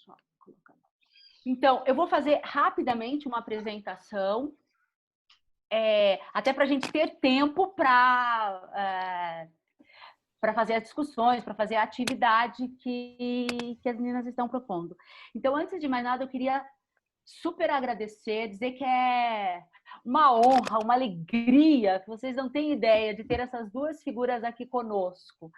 só colocar. Então, eu vou fazer rapidamente uma apresentação, até para a gente ter tempo para fazer as discussões, para fazer a atividade que as meninas estão propondo. Então, antes de mais nada, eu queria super agradecer, dizer que é uma honra, uma alegria, que vocês não têm ideia de ter essas duas figuras aqui conosco.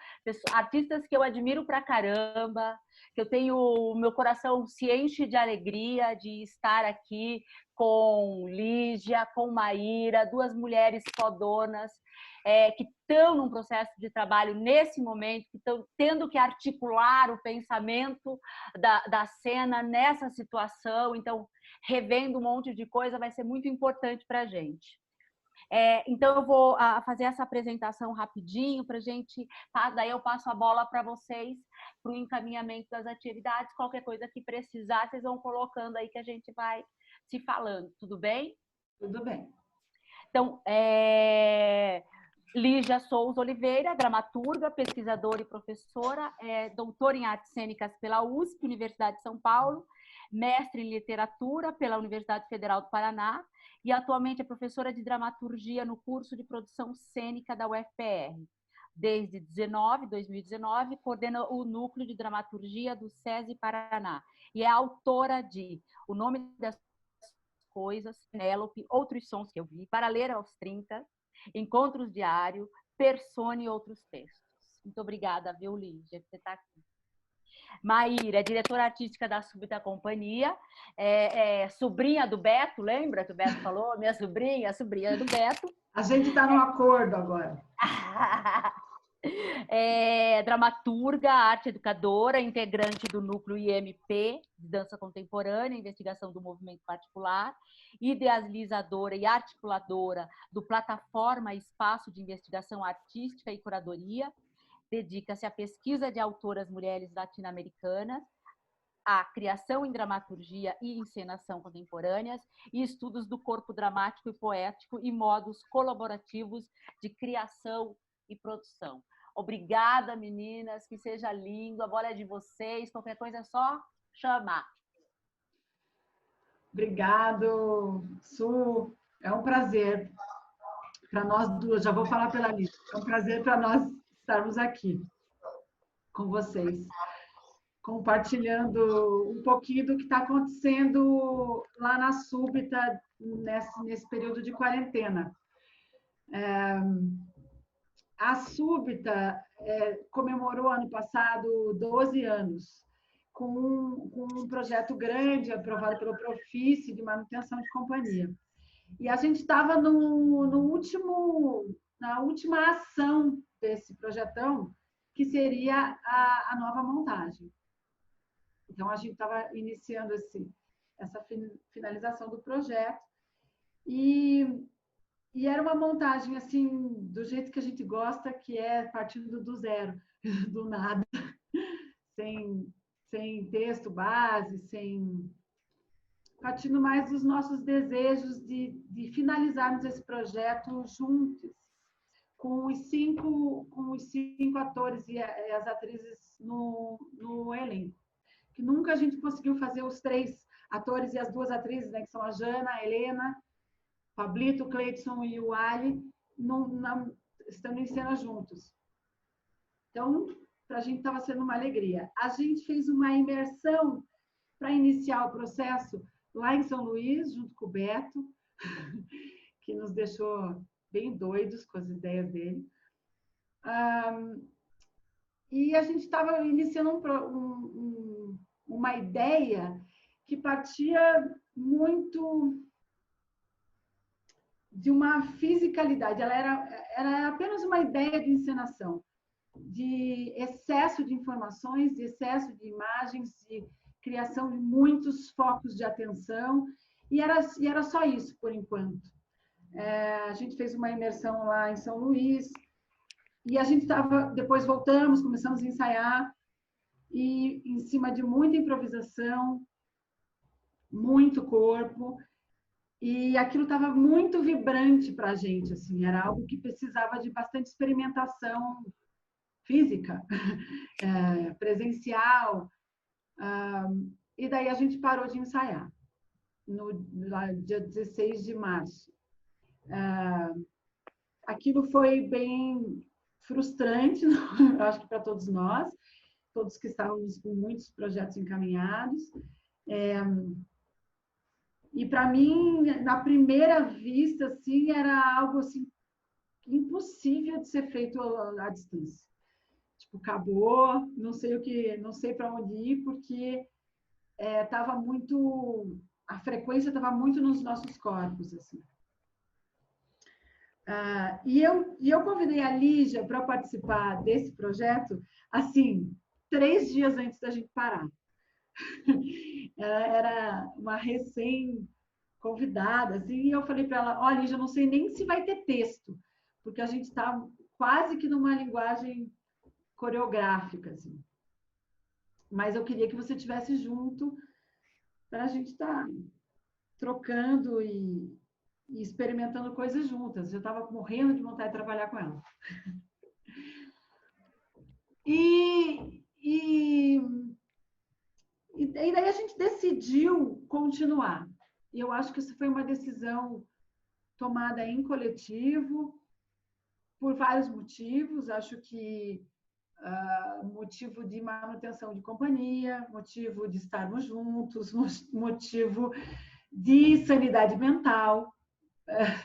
Artistas que eu admiro pra caramba, que eu tenho, o meu coração se enche de alegria de estar aqui com Lígia, com Maíra, duas mulheres fodonas, que estão num processo de trabalho nesse momento, que estão tendo que articular o pensamento da cena nessa situação. Então, revendo um monte de coisa vai ser muito importante para a gente. Então, eu vou fazer essa apresentação rapidinho para a gente, daí eu passo a bola para vocês, para o encaminhamento das atividades. Qualquer coisa que precisar, vocês vão colocando aí que a gente vai se falando. Tudo bem? Tudo bem. Então, Lígia Souza Oliveira, dramaturga, pesquisadora e professora, doutora em artes cênicas pela USP, Universidade de São Paulo, mestre em literatura pela Universidade Federal do Paraná e atualmente é professora de dramaturgia no curso de produção cênica da UFPR. Desde 2019, coordena o núcleo de dramaturgia do SESI Paraná e é autora de O Nome das Coisas, Penélope, Outros Sons que eu vi, Para Ler aos 30, Encontros Diário, Persona e outros textos. Muito obrigada, viu, Lígia, por você estar aqui. Maíra é diretora artística da Súbita Companhia, sobrinha do Beto, lembra que o Beto falou? Minha sobrinha, sobrinha do Beto. A gente está num acordo agora. Dramaturga, arte educadora, integrante do núcleo IMP, de dança contemporânea, investigação do movimento particular, idealizadora e articuladora do Plataforma Espaço de Investigação Artística e Curadoria, dedica-se à pesquisa de autoras mulheres latino-americanas, à criação em dramaturgia e encenação contemporâneas e estudos do corpo dramático e poético e modos colaborativos de criação e produção. Obrigada, meninas, que seja lindo, a bola é de vocês, qualquer coisa é só chamar. Obrigado, Su, é um prazer para nós duas, já vou falar pela lista, é um prazer para nós estarmos aqui com vocês, compartilhando um pouquinho do que está acontecendo lá na Súbita nesse período de quarentena. A Súbita comemorou ano passado 12 anos, com um projeto grande aprovado pelo Profice de manutenção de companhia. E a gente estava na última ação desse projetão, que seria a nova montagem. Então, a gente estava iniciando essa finalização do projeto e era uma montagem, assim, do jeito que a gente gosta, que é partindo do zero, do nada, sem texto base, partindo mais dos nossos desejos de finalizarmos esse projeto juntos, com os cinco atores e as atrizes no elenco. Que nunca a gente conseguiu fazer os 3 atores e as 2 atrizes, né, que são a Jana, a Helena, Pablito, o Cleidson e o Ali, estando em cena juntos. Então, para a gente estava sendo uma alegria. A gente fez uma imersão para iniciar o processo lá em São Luís, junto com o Beto, que nos deixou bem doidos com as ideias dele. E a gente estava iniciando uma ideia que partia muito de uma fisicalidade. Ela era apenas uma ideia de encenação, de excesso de informações, de excesso de imagens, de criação de muitos focos de atenção, e era só isso, por enquanto. A gente fez uma imersão lá em São Luís, e a gente depois voltamos, começamos a ensaiar, e em cima de muita improvisação, muito corpo, e aquilo estava muito vibrante para a gente, assim, era algo que precisava de bastante experimentação física, presencial, E daí a gente parou de ensaiar, no dia 16 de março. Aquilo foi bem frustrante, acho que para todos nós, todos que estávamos com muitos projetos encaminhados. E para mim, na primeira vista, assim, era algo assim impossível de ser feito à distância. Tipo, acabou, não sei o que, não sei para onde ir, porque estava muito, a frequência estava muito nos nossos corpos, assim. E eu convidei a Lígia para participar desse projeto, assim, 3 dias antes da gente parar. Ela era uma recém-convidada, assim, e eu falei para ela, olha, Lígia, eu não sei nem se vai ter texto, porque a gente está quase que numa linguagem coreográfica, assim. Mas eu queria que você estivesse junto para a gente estar trocando e experimentando coisas juntas. Eu estava morrendo de vontade de trabalhar com ela. E daí a gente decidiu continuar. E eu acho que isso foi uma decisão tomada em coletivo, por vários motivos. Acho que motivo de manutenção de companhia, motivo de estarmos juntos, motivo de sanidade mental,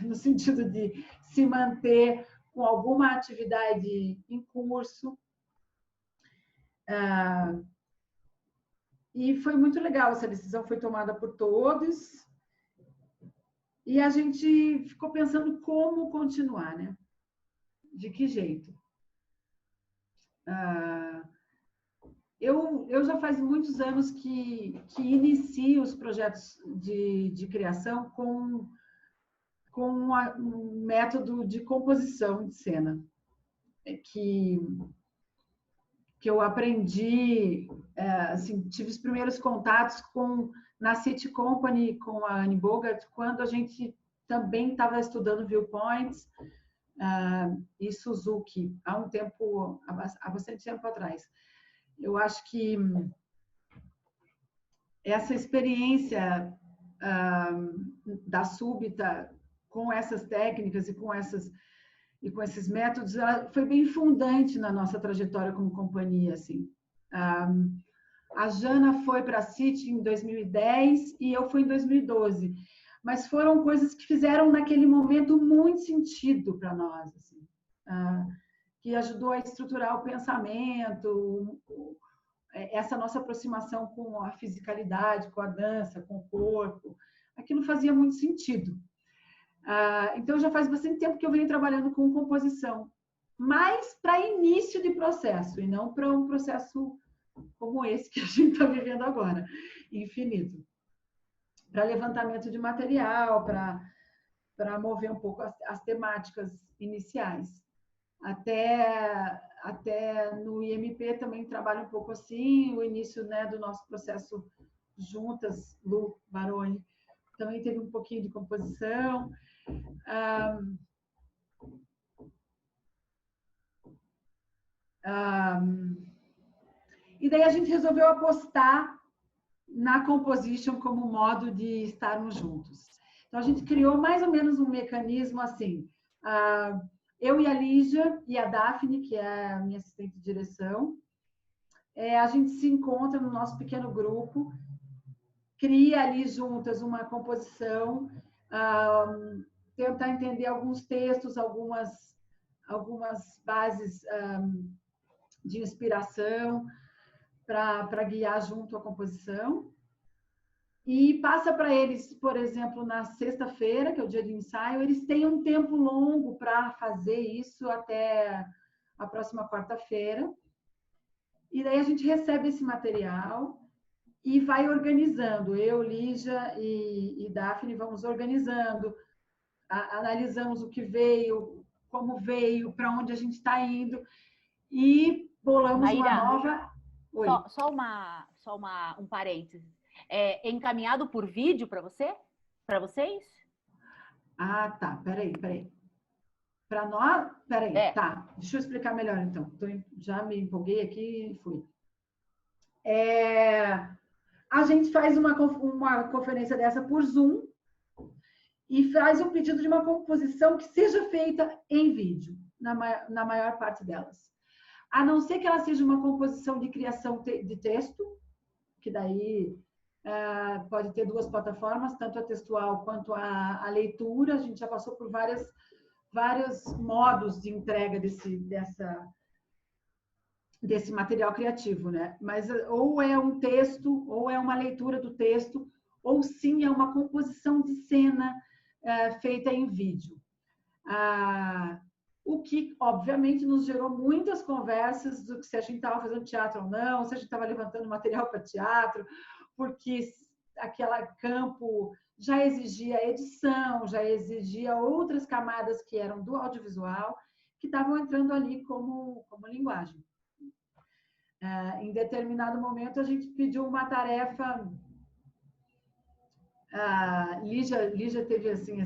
no sentido de se manter com alguma atividade em curso. E foi muito legal, essa decisão foi tomada por todos. E a gente ficou pensando como continuar, né? De que jeito? Eu já faz muitos anos que inicio os projetos de criação com um método de composição de cena, que eu aprendi, assim, tive os primeiros contatos na City Company, com a Annie Bogart, quando a gente também estava estudando viewpoints e Suzuki, há bastante tempo atrás. Eu acho que essa experiência da Súbita com essas técnicas e com esses métodos, ela foi bem fundante na nossa trajetória como companhia, assim. A Jana foi para a City em 2010 e eu fui em 2012, mas foram coisas que fizeram naquele momento muito sentido para nós, assim, que ajudou a estruturar o pensamento, essa nossa aproximação com a fisicalidade, com a dança, com o corpo. Aquilo fazia muito sentido. Então, já faz bastante tempo que eu venho trabalhando com composição, mas para início de processo, e não para um processo como esse que a gente está vivendo agora, infinito. Para levantamento de material, para mover um pouco as temáticas iniciais. Até no IMP também trabalho um pouco assim, o início, né, do nosso processo juntas, Lu Baroni, também teve um pouquinho de composição. E daí a gente resolveu apostar na composition como modo de estarmos juntos. Então, a gente criou mais ou menos um mecanismo assim. Eu e a Lígia e a Daphne, que é a minha assistente de direção, a gente se encontra no nosso pequeno grupo, cria ali juntas uma composição, tentar entender alguns textos, algumas bases de inspiração para guiar junto à composição. E passa para eles, por exemplo, na sexta-feira, que é o dia de ensaio, eles têm um tempo longo para fazer isso até a próxima quarta-feira. E daí a gente recebe esse material e vai organizando. Eu, Lígia e Daphne vamos organizando, analisamos o que veio, como veio, para onde a gente está indo e bolamos Maíra, uma nova... Oi. Só um parênteses. É encaminhado por vídeo para você? Para vocês? Ah, tá. Peraí. Para nós? Peraí, tá. Deixa eu explicar melhor, então. Já me empolguei aqui e fui. a gente faz uma conferência dessa por Zoom e faz um pedido de uma composição que seja feita em vídeo, na maior parte delas. A não ser que ela seja uma composição de criação de texto, que daí pode ter duas plataformas, tanto a textual quanto a leitura. A gente já passou por vários modos de entrega desse material criativo, né? Mas ou é um texto, ou é uma leitura do texto, ou sim é uma composição de cena feita em vídeo. O que, obviamente, nos gerou muitas conversas do que se a gente estava fazendo teatro ou não, se a gente estava levantando material para teatro, porque aquele campo já exigia edição, já exigia outras camadas que eram do audiovisual, que estavam entrando ali como linguagem. Em determinado momento, a gente pediu uma tarefa. Lígia teve assim,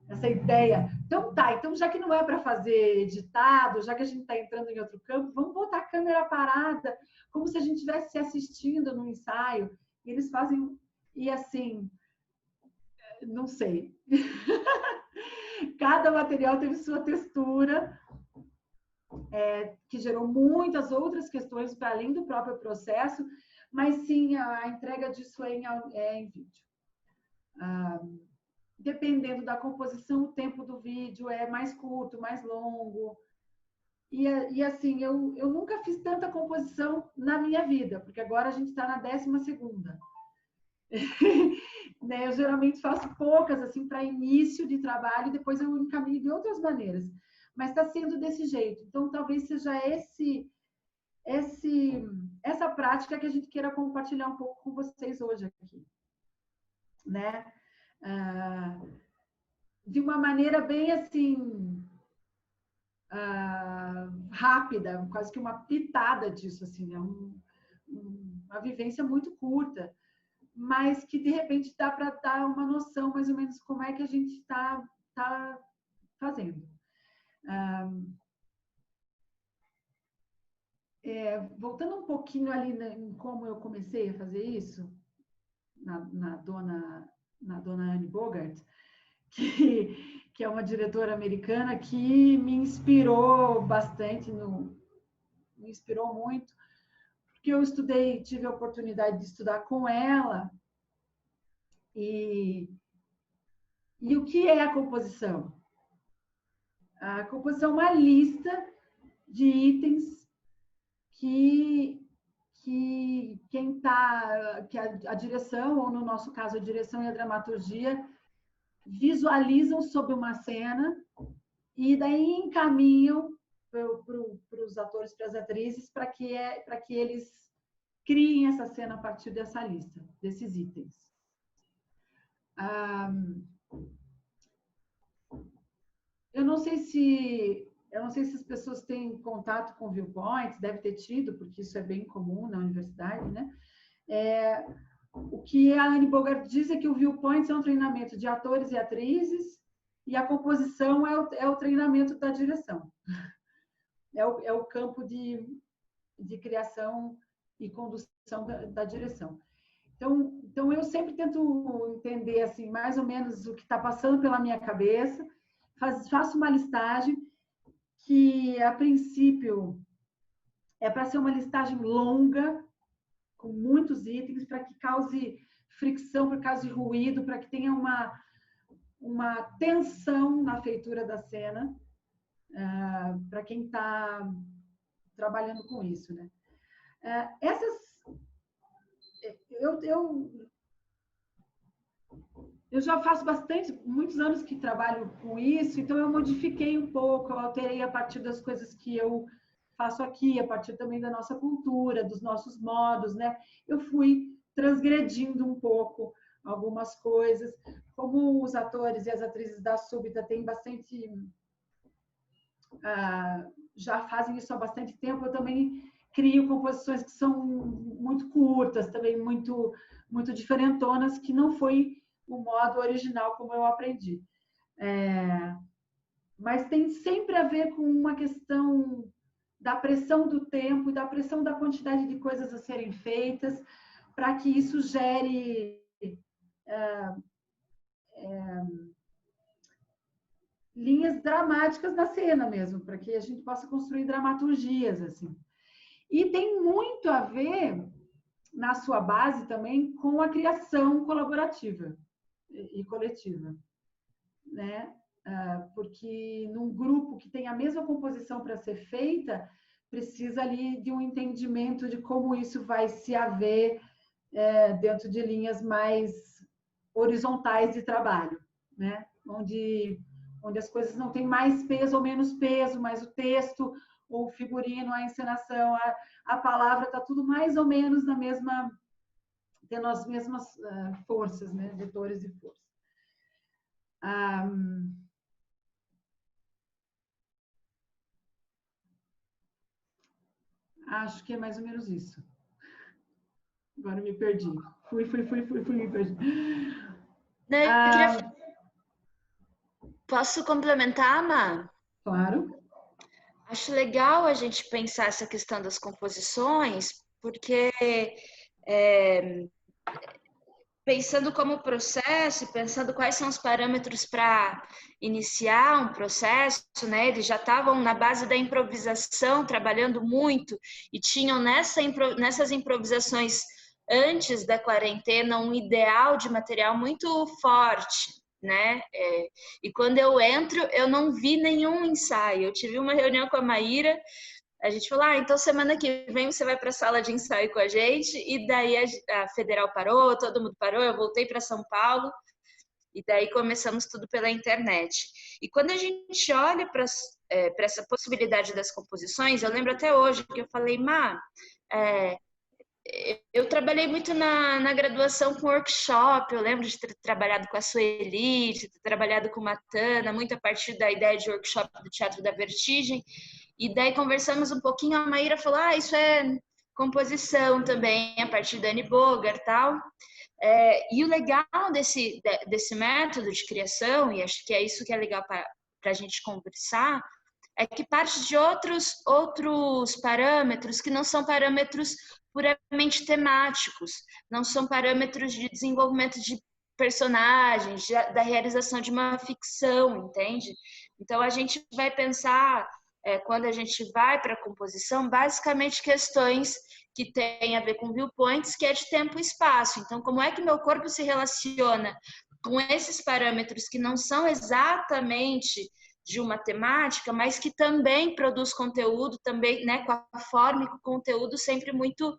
essa ideia. Então tá, então já que não é para fazer editado, já que a gente está entrando em outro campo, vamos botar a câmera parada, como se a gente estivesse se assistindo no ensaio. E eles fazem, e assim, não sei. Cada material teve sua textura, que gerou muitas outras questões para além do próprio processo, mas sim, a entrega disso é em vídeo. Dependendo da composição, o tempo do vídeo é mais curto, mais longo. E assim, eu nunca fiz tanta composição na minha vida, porque agora a gente está na 12ª. Né? Eu geralmente faço poucas assim para início de trabalho, e depois eu encaminho de outras maneiras. Mas está sendo desse jeito. Então, talvez seja essa prática que a gente queira compartilhar um pouco com vocês hoje aqui, né? De uma maneira bem assim rápida, quase que uma pitada disso, assim, né? Uma vivência muito curta, mas que de repente dá para dar uma noção mais ou menos como é que a gente está fazendo. Voltando um pouquinho ali em como eu comecei a fazer isso, na dona Anne Bogart, que é uma diretora americana que me inspirou bastante, me inspirou muito, porque eu tive a oportunidade de estudar com ela. E o que é a composição? A composição é uma lista de itens que a direção, ou no nosso caso a direção e a dramaturgia, visualizam sobre uma cena e daí encaminham para os atores, para as atrizes, para que eles criem essa cena a partir dessa lista, desses itens. Eu não sei se as pessoas têm contato com viewpoints, deve ter tido, porque isso é bem comum na universidade, né? O que a Anne Bogart diz é que o viewpoints é um treinamento de atores e atrizes, e a composição é o treinamento da direção. É o campo de criação e condução da direção. Então, eu sempre tento entender assim, mais ou menos o que está passando pela minha cabeça, faço uma listagem que, a princípio, é para ser uma listagem longa, com muitos itens, para que cause fricção, para que cause ruído, para que tenha uma tensão na feitura da cena, para quem está trabalhando com isso, né? Eu já faço muitos anos que trabalho com isso, então eu modifiquei um pouco, eu alterei a partir das coisas que eu faço aqui, a partir também da nossa cultura, dos nossos modos, né? Eu fui transgredindo um pouco algumas coisas. Como os atores e as atrizes da Súbita têm bastante... já fazem isso há bastante tempo, eu também crio composições que são muito curtas, também muito diferentonas, que não foi o modo original como eu aprendi. Mas tem sempre a ver com uma questão da pressão do tempo e da pressão da quantidade de coisas a serem feitas, para que isso gere linhas dramáticas na cena mesmo, para que a gente possa construir dramaturgias assim. E tem muito a ver, na sua base também, com a criação colaborativa e coletiva, né? Porque num grupo que tem a mesma composição para ser feita, precisa ali de um entendimento de como isso vai se haver dentro de linhas mais horizontais de trabalho, né? Onde as coisas não têm mais peso ou menos peso, mas o texto, o figurino, a encenação, a palavra, está tudo mais ou menos na mesma, tendo as mesmas forças, né? Vetores e forças. Acho que é mais ou menos isso. Agora me perdi. Fui, me perdi. Não, eu queria... Posso complementar, Má? Claro. Acho legal a gente pensar essa questão das composições, porque pensando como processo, pensando quais são os parâmetros para iniciar um processo, né? Eles já estavam na base da improvisação, trabalhando muito, e tinham nessas improvisações antes da quarentena um ideal de material muito forte, né? E quando eu entro, eu não vi nenhum ensaio. Eu tive uma reunião com a Maíra, a gente falou, então semana que vem você vai para a sala de ensaio com a gente, e daí a Federal parou, todo mundo parou, eu voltei para São Paulo, e daí começamos tudo pela internet. E quando a gente olha para essa possibilidade das composições, eu lembro até hoje que eu falei, Má, eu trabalhei muito na graduação com workshop, eu lembro de ter trabalhado com a Sueli, de ter trabalhado com Matana, muito a partir da ideia de workshop do Teatro da Vertigem, e daí conversamos um pouquinho, a Maíra falou, isso é composição também, a partir da Annie Bogart e tal. E o legal desse método de criação, e acho que é isso que é legal para a gente conversar, é que parte de outros parâmetros que não são parâmetros puramente temáticos, não são parâmetros de desenvolvimento de personagens, da realização de uma ficção, entende? Então a gente vai pensar, quando a gente vai para a composição, basicamente questões que têm a ver com viewpoints, que é de tempo e espaço. Então, como é que meu corpo se relaciona com esses parâmetros que não são exatamente de uma temática, mas que também produz conteúdo, também, né, com a forma e com o conteúdo sempre muito,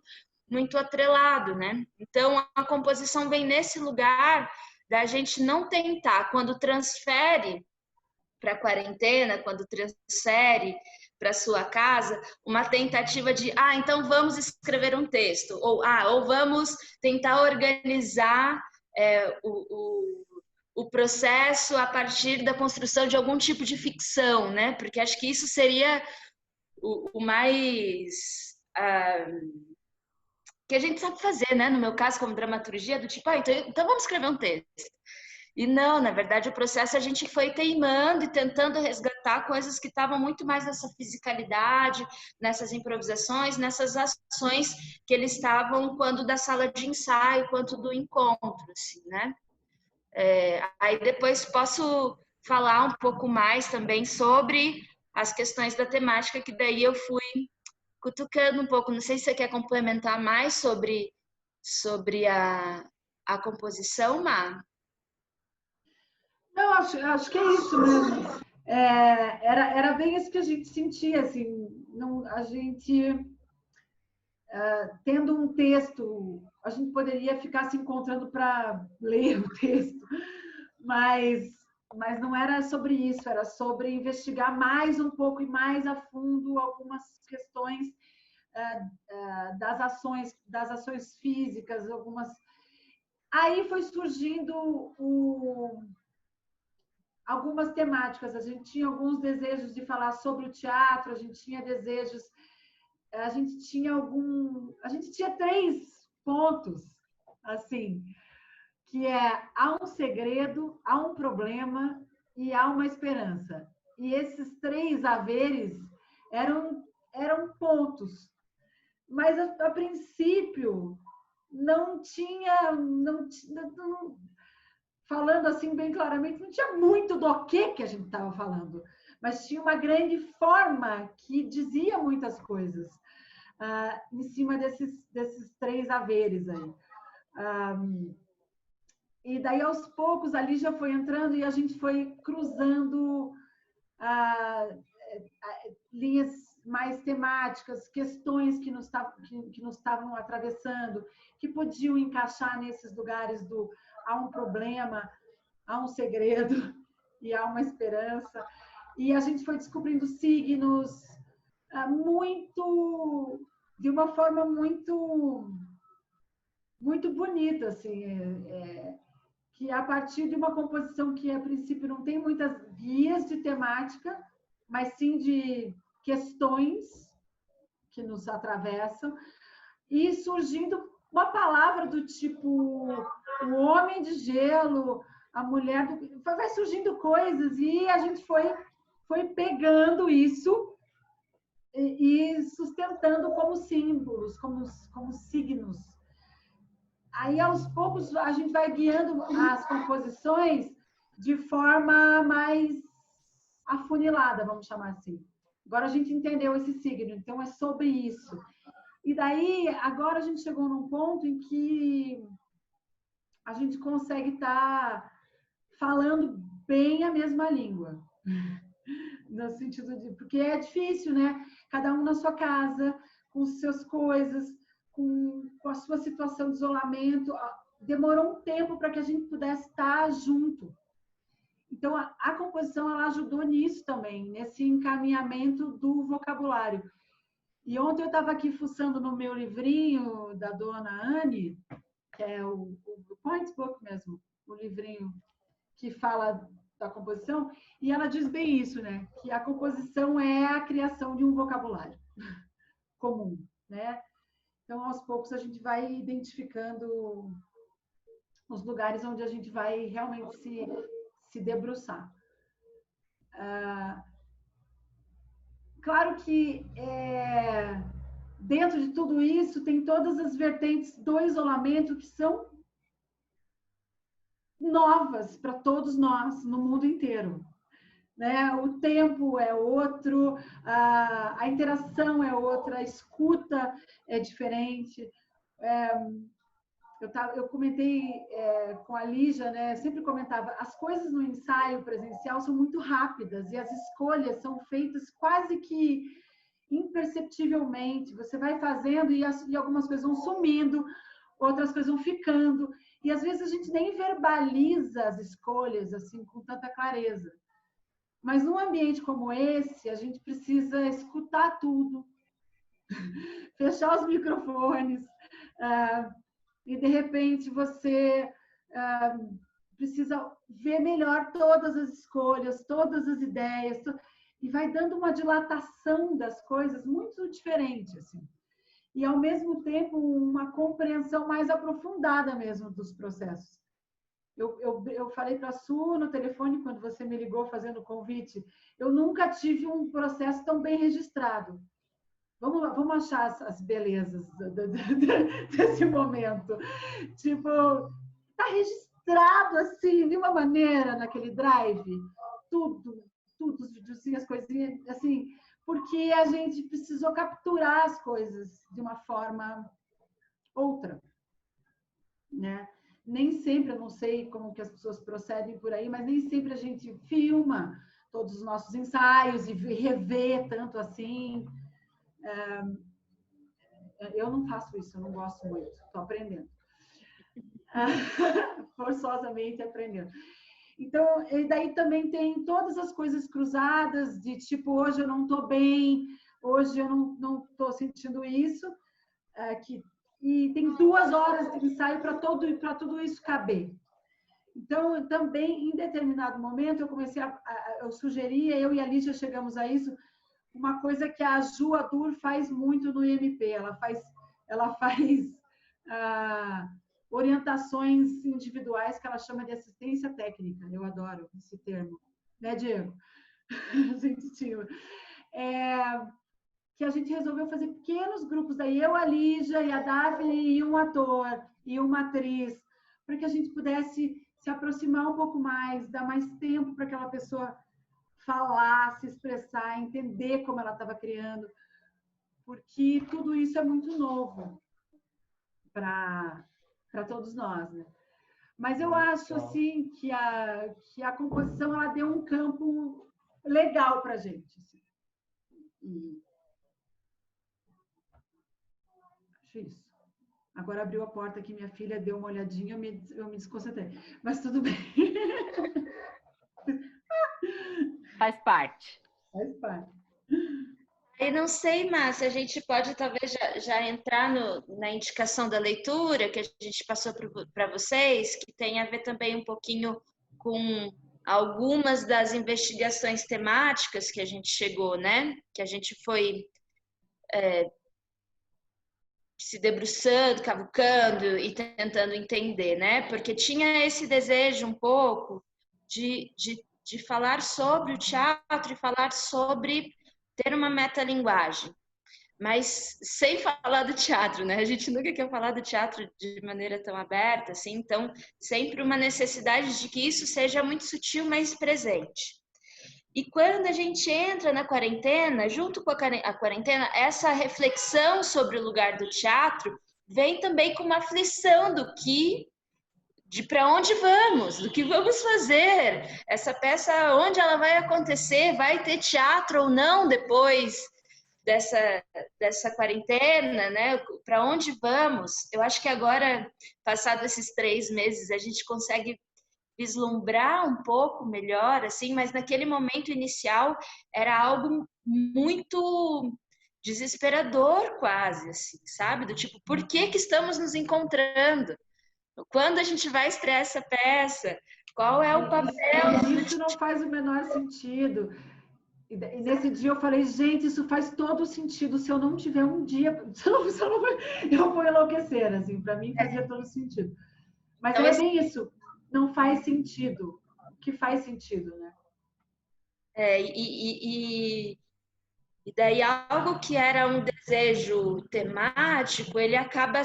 muito atrelado, né? Então, a composição vem nesse lugar da gente não tentar, quando transfere para a quarentena, quando transfere para sua casa, uma tentativa de, então vamos escrever um texto, ou vamos tentar organizar o processo a partir da construção de algum tipo de ficção, né? Porque acho que isso seria o mais que a gente sabe fazer, né? No meu caso, como dramaturgia, do tipo, então vamos escrever um texto. E não, na verdade, o processo a gente foi teimando e tentando resgatar coisas que estavam muito mais nessa fisicalidade, nessas improvisações, nessas ações que eles estavam quando da sala de ensaio, quanto do encontro, assim, né? Aí depois posso falar um pouco mais também sobre as questões da temática, que daí eu fui cutucando um pouco. Não sei se você quer complementar mais sobre a composição, Má? Não, acho que é isso mesmo. Era bem isso que a gente sentia, assim, a gente tendo um texto, a gente poderia ficar se encontrando para ler o texto, mas não era sobre isso, era sobre investigar mais um pouco e mais a fundo algumas questões das ações físicas, algumas. Aí foi surgindo algumas temáticas, a gente tinha alguns desejos de falar sobre o teatro, a gente tinha desejos, a gente tinha 3 pontos, assim, que há um segredo, há um problema e há uma esperança. E esses 3 haveres eram eram pontos, mas a princípio não tinha, falando assim bem claramente, não tinha muito do que a gente estava falando, mas tinha uma grande forma que dizia muitas coisas em cima desses 3 haveres aí. E daí, aos poucos, a Lígia foi entrando e a gente foi cruzando linhas mais temáticas, questões que nos estavam atravessando, que podiam encaixar nesses lugares do há um problema, há um segredo e há uma esperança. E a gente foi descobrindo signos de uma forma muito bonita, assim, que a partir de uma composição que, a princípio, não tem muitas guias de temática, mas sim de questões que nos atravessam, e surgindo uma palavra do tipo o homem de gelo, a mulher do... Vai surgindo coisas, e a gente foi pegando isso e sustentando como símbolos, como signos. Aí, aos poucos, a gente vai guiando as composições de forma mais afunilada, vamos chamar assim. Agora a gente entendeu esse signo, então é sobre isso. E daí, agora a gente chegou num ponto em que a gente consegue estar falando bem a mesma língua. No sentido de... Porque é difícil, né? Cada um na sua casa, com as suas coisas, com a sua situação de isolamento. Demorou um tempo para que a gente pudesse estar junto. Então, a composição ela ajudou nisso também, nesse encaminhamento do vocabulário. E ontem eu estava aqui fuçando no meu livrinho da dona Anne, que é o Points Book mesmo, o livrinho que fala da composição, e ela diz bem isso, né? Que a composição é a criação de um vocabulário comum, né? Então, aos poucos, a gente vai identificando os lugares onde a gente vai realmente se debruçar. Claro que dentro de tudo isso tem todas as vertentes do isolamento que são novas para todos nós no mundo inteiro, né? O tempo é outro, a interação é outra, a escuta é diferente. Eu comentei com a Lígia, né? Sempre comentava, as coisas no ensaio presencial são muito rápidas e as escolhas são feitas quase que imperceptivelmente. Você vai fazendo e algumas coisas vão sumindo, outras coisas vão ficando. E às vezes a gente nem verbaliza as escolhas assim com tanta clareza. Mas num ambiente como esse, a gente precisa escutar tudo, fechar os microfones, e de repente você precisa ver melhor todas as escolhas, todas as ideias, e vai dando uma dilatação das coisas muito diferente, assim. E, ao mesmo tempo, uma compreensão mais aprofundada mesmo dos processos. Eu falei para a Su no telefone, quando você me ligou fazendo o convite, eu nunca tive um processo tão bem registrado. Vamos achar as belezas desse momento. Tipo, está registrado assim, de uma maneira, naquele drive, tudo, os videozinhos, as coisinhas, assim, porque a gente precisou capturar as coisas de uma forma outra, né? Nem sempre, eu não sei como que as pessoas procedem por aí, mas nem sempre a gente filma todos os nossos ensaios e revê tanto assim. Eu não faço isso, eu não gosto muito, estou aprendendo. Forçosamente aprendendo. Então, e daí também tem todas as coisas cruzadas, de tipo, hoje eu não estou bem, hoje eu não estou sentindo isso, e tem 2 horas de ensaio para tudo isso caber. Então, também, em determinado momento, eu sugeria, eu e a Lígia chegamos a isso, uma coisa que a Ju Adur faz muito no IMP, ela faz orientações individuais que ela chama de assistência técnica. Eu adoro esse termo, né, Diego? A gente tinha. que a gente resolveu fazer pequenos grupos, daí eu, a Lígia e a Daphne e um ator e uma atriz, para que a gente pudesse se aproximar um pouco mais, dar mais tempo para aquela pessoa falar, se expressar, entender como ela estava criando, porque tudo isso é muito novo para todos nós, né? Mas eu acho assim que a composição ela deu um campo legal para a gente. Assim. Acho isso. Agora abriu a porta aqui, minha filha deu uma olhadinha, eu me desconcentrei. Mas tudo bem. Faz parte. Faz parte. Eu não sei, Márcia, a gente pode talvez já entrar na indicação da leitura que a gente passou para vocês, que tem a ver também um pouquinho com algumas das investigações temáticas que a gente chegou, né? Que a gente foi se debruçando, cavucando e tentando entender, né? Porque tinha esse desejo um pouco de falar sobre o teatro e falar sobre ter uma metalinguagem, mas sem falar do teatro, né? A gente nunca quer falar do teatro de maneira tão aberta, assim, então sempre uma necessidade de que isso seja muito sutil, mas presente. E quando a gente entra na quarentena, junto com a quarentena, essa reflexão sobre o lugar do teatro vem também com uma aflição de para onde vamos, do que vamos fazer. Essa peça, onde ela vai acontecer, vai ter teatro ou não depois dessa quarentena, né? Para onde vamos? Eu acho que agora, passados esses 3 meses, a gente consegue vislumbrar um pouco melhor, assim, mas naquele momento inicial era algo muito desesperador quase, assim, sabe? Do tipo, por que estamos nos encontrando? Quando a gente vai estrear essa peça? Qual é o papel? Isso não faz o menor sentido. E nesse dia eu falei, gente, isso faz todo sentido. Se eu não tiver um dia, eu vou enlouquecer, assim. Para mim fazia todo sentido. Mas então, é bem isso. Não faz sentido. O que faz sentido, né? E daí algo que era um desejo temático, ele acaba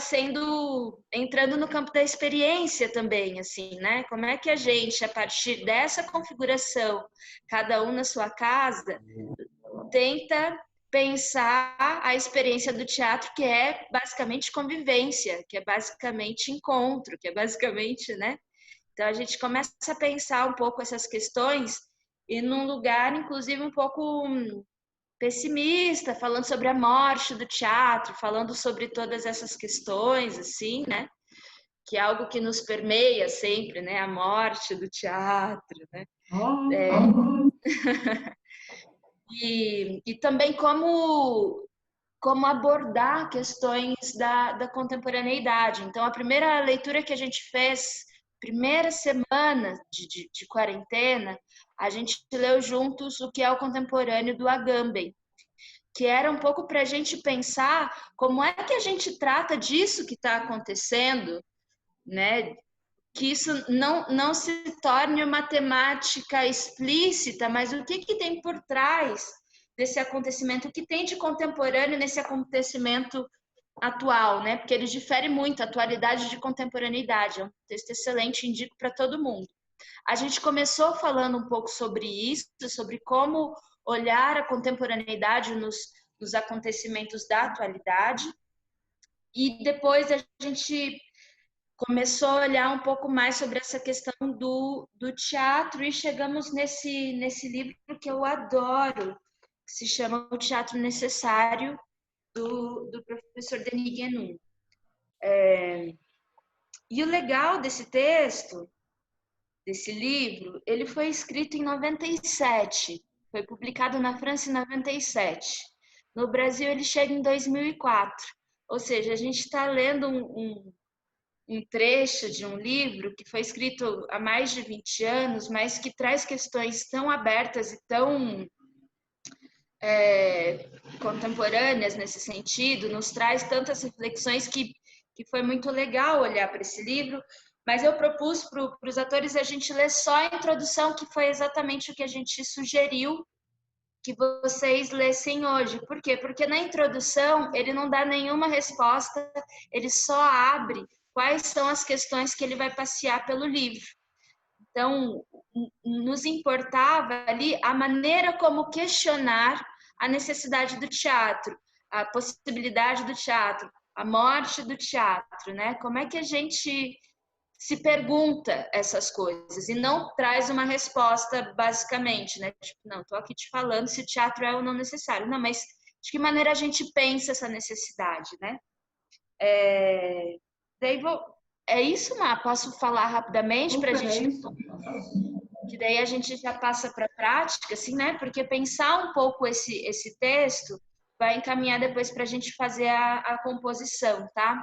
entrando no campo da experiência também, assim, né? Como é que a gente, a partir dessa configuração, cada um na sua casa, tenta pensar a experiência do teatro, que é basicamente convivência, que é basicamente encontro, que é basicamente, né? Então a gente começa a pensar um pouco essas questões e num lugar, inclusive, um pouco pessimista, falando sobre a morte do teatro, falando sobre todas essas questões, assim, né? Que é algo que nos permeia sempre, né? A morte do teatro, né? E também como abordar questões da contemporaneidade. Então, a primeira leitura que a gente fez, primeira semana de quarentena, a gente leu juntos o que é o contemporâneo do Agamben, que era um pouco para a gente pensar como é que a gente trata disso que está acontecendo, né? Que isso não se torne uma temática explícita, mas o que tem por trás desse acontecimento, o que tem de contemporâneo nesse acontecimento atual, né? Porque ele difere muito, atualidade de contemporaneidade. É um texto excelente, indico para todo mundo. A gente começou falando um pouco sobre isso, sobre como olhar a contemporaneidade nos acontecimentos da atualidade, e depois a gente começou a olhar um pouco mais sobre essa questão do teatro e chegamos nesse livro que eu adoro, que se chama O Teatro Necessário, do professor Denis Guénon. E o legal desse texto, desse livro, ele foi escrito em 97, foi publicado na França em 97. No Brasil ele chega em 2004, ou seja, a gente está lendo um trecho de um livro que foi escrito há mais de 20 anos, mas que traz questões tão abertas e tão contemporâneas nesse sentido, nos traz tantas reflexões que foi muito legal olhar para esse livro, mas eu propus para os atores a gente ler só a introdução, que foi exatamente o que a gente sugeriu que vocês lessem hoje. Por quê? Porque na introdução ele não dá nenhuma resposta, ele só abre quais são as questões que ele vai passear pelo livro. Então, nos importava ali a maneira como questionar a necessidade do teatro, a possibilidade do teatro, a morte do teatro, né? Como é que a gente se pergunta essas coisas e não traz uma resposta basicamente, né? Tipo, não, estou aqui te falando se o teatro é ou não necessário. Não, mas de que maneira a gente pensa essa necessidade, né? Daí é isso, Má? Posso falar rapidamente para a gente... Que daí a gente já passa para a prática, assim, né? Porque pensar um pouco esse texto vai encaminhar depois para a gente fazer a composição, tá?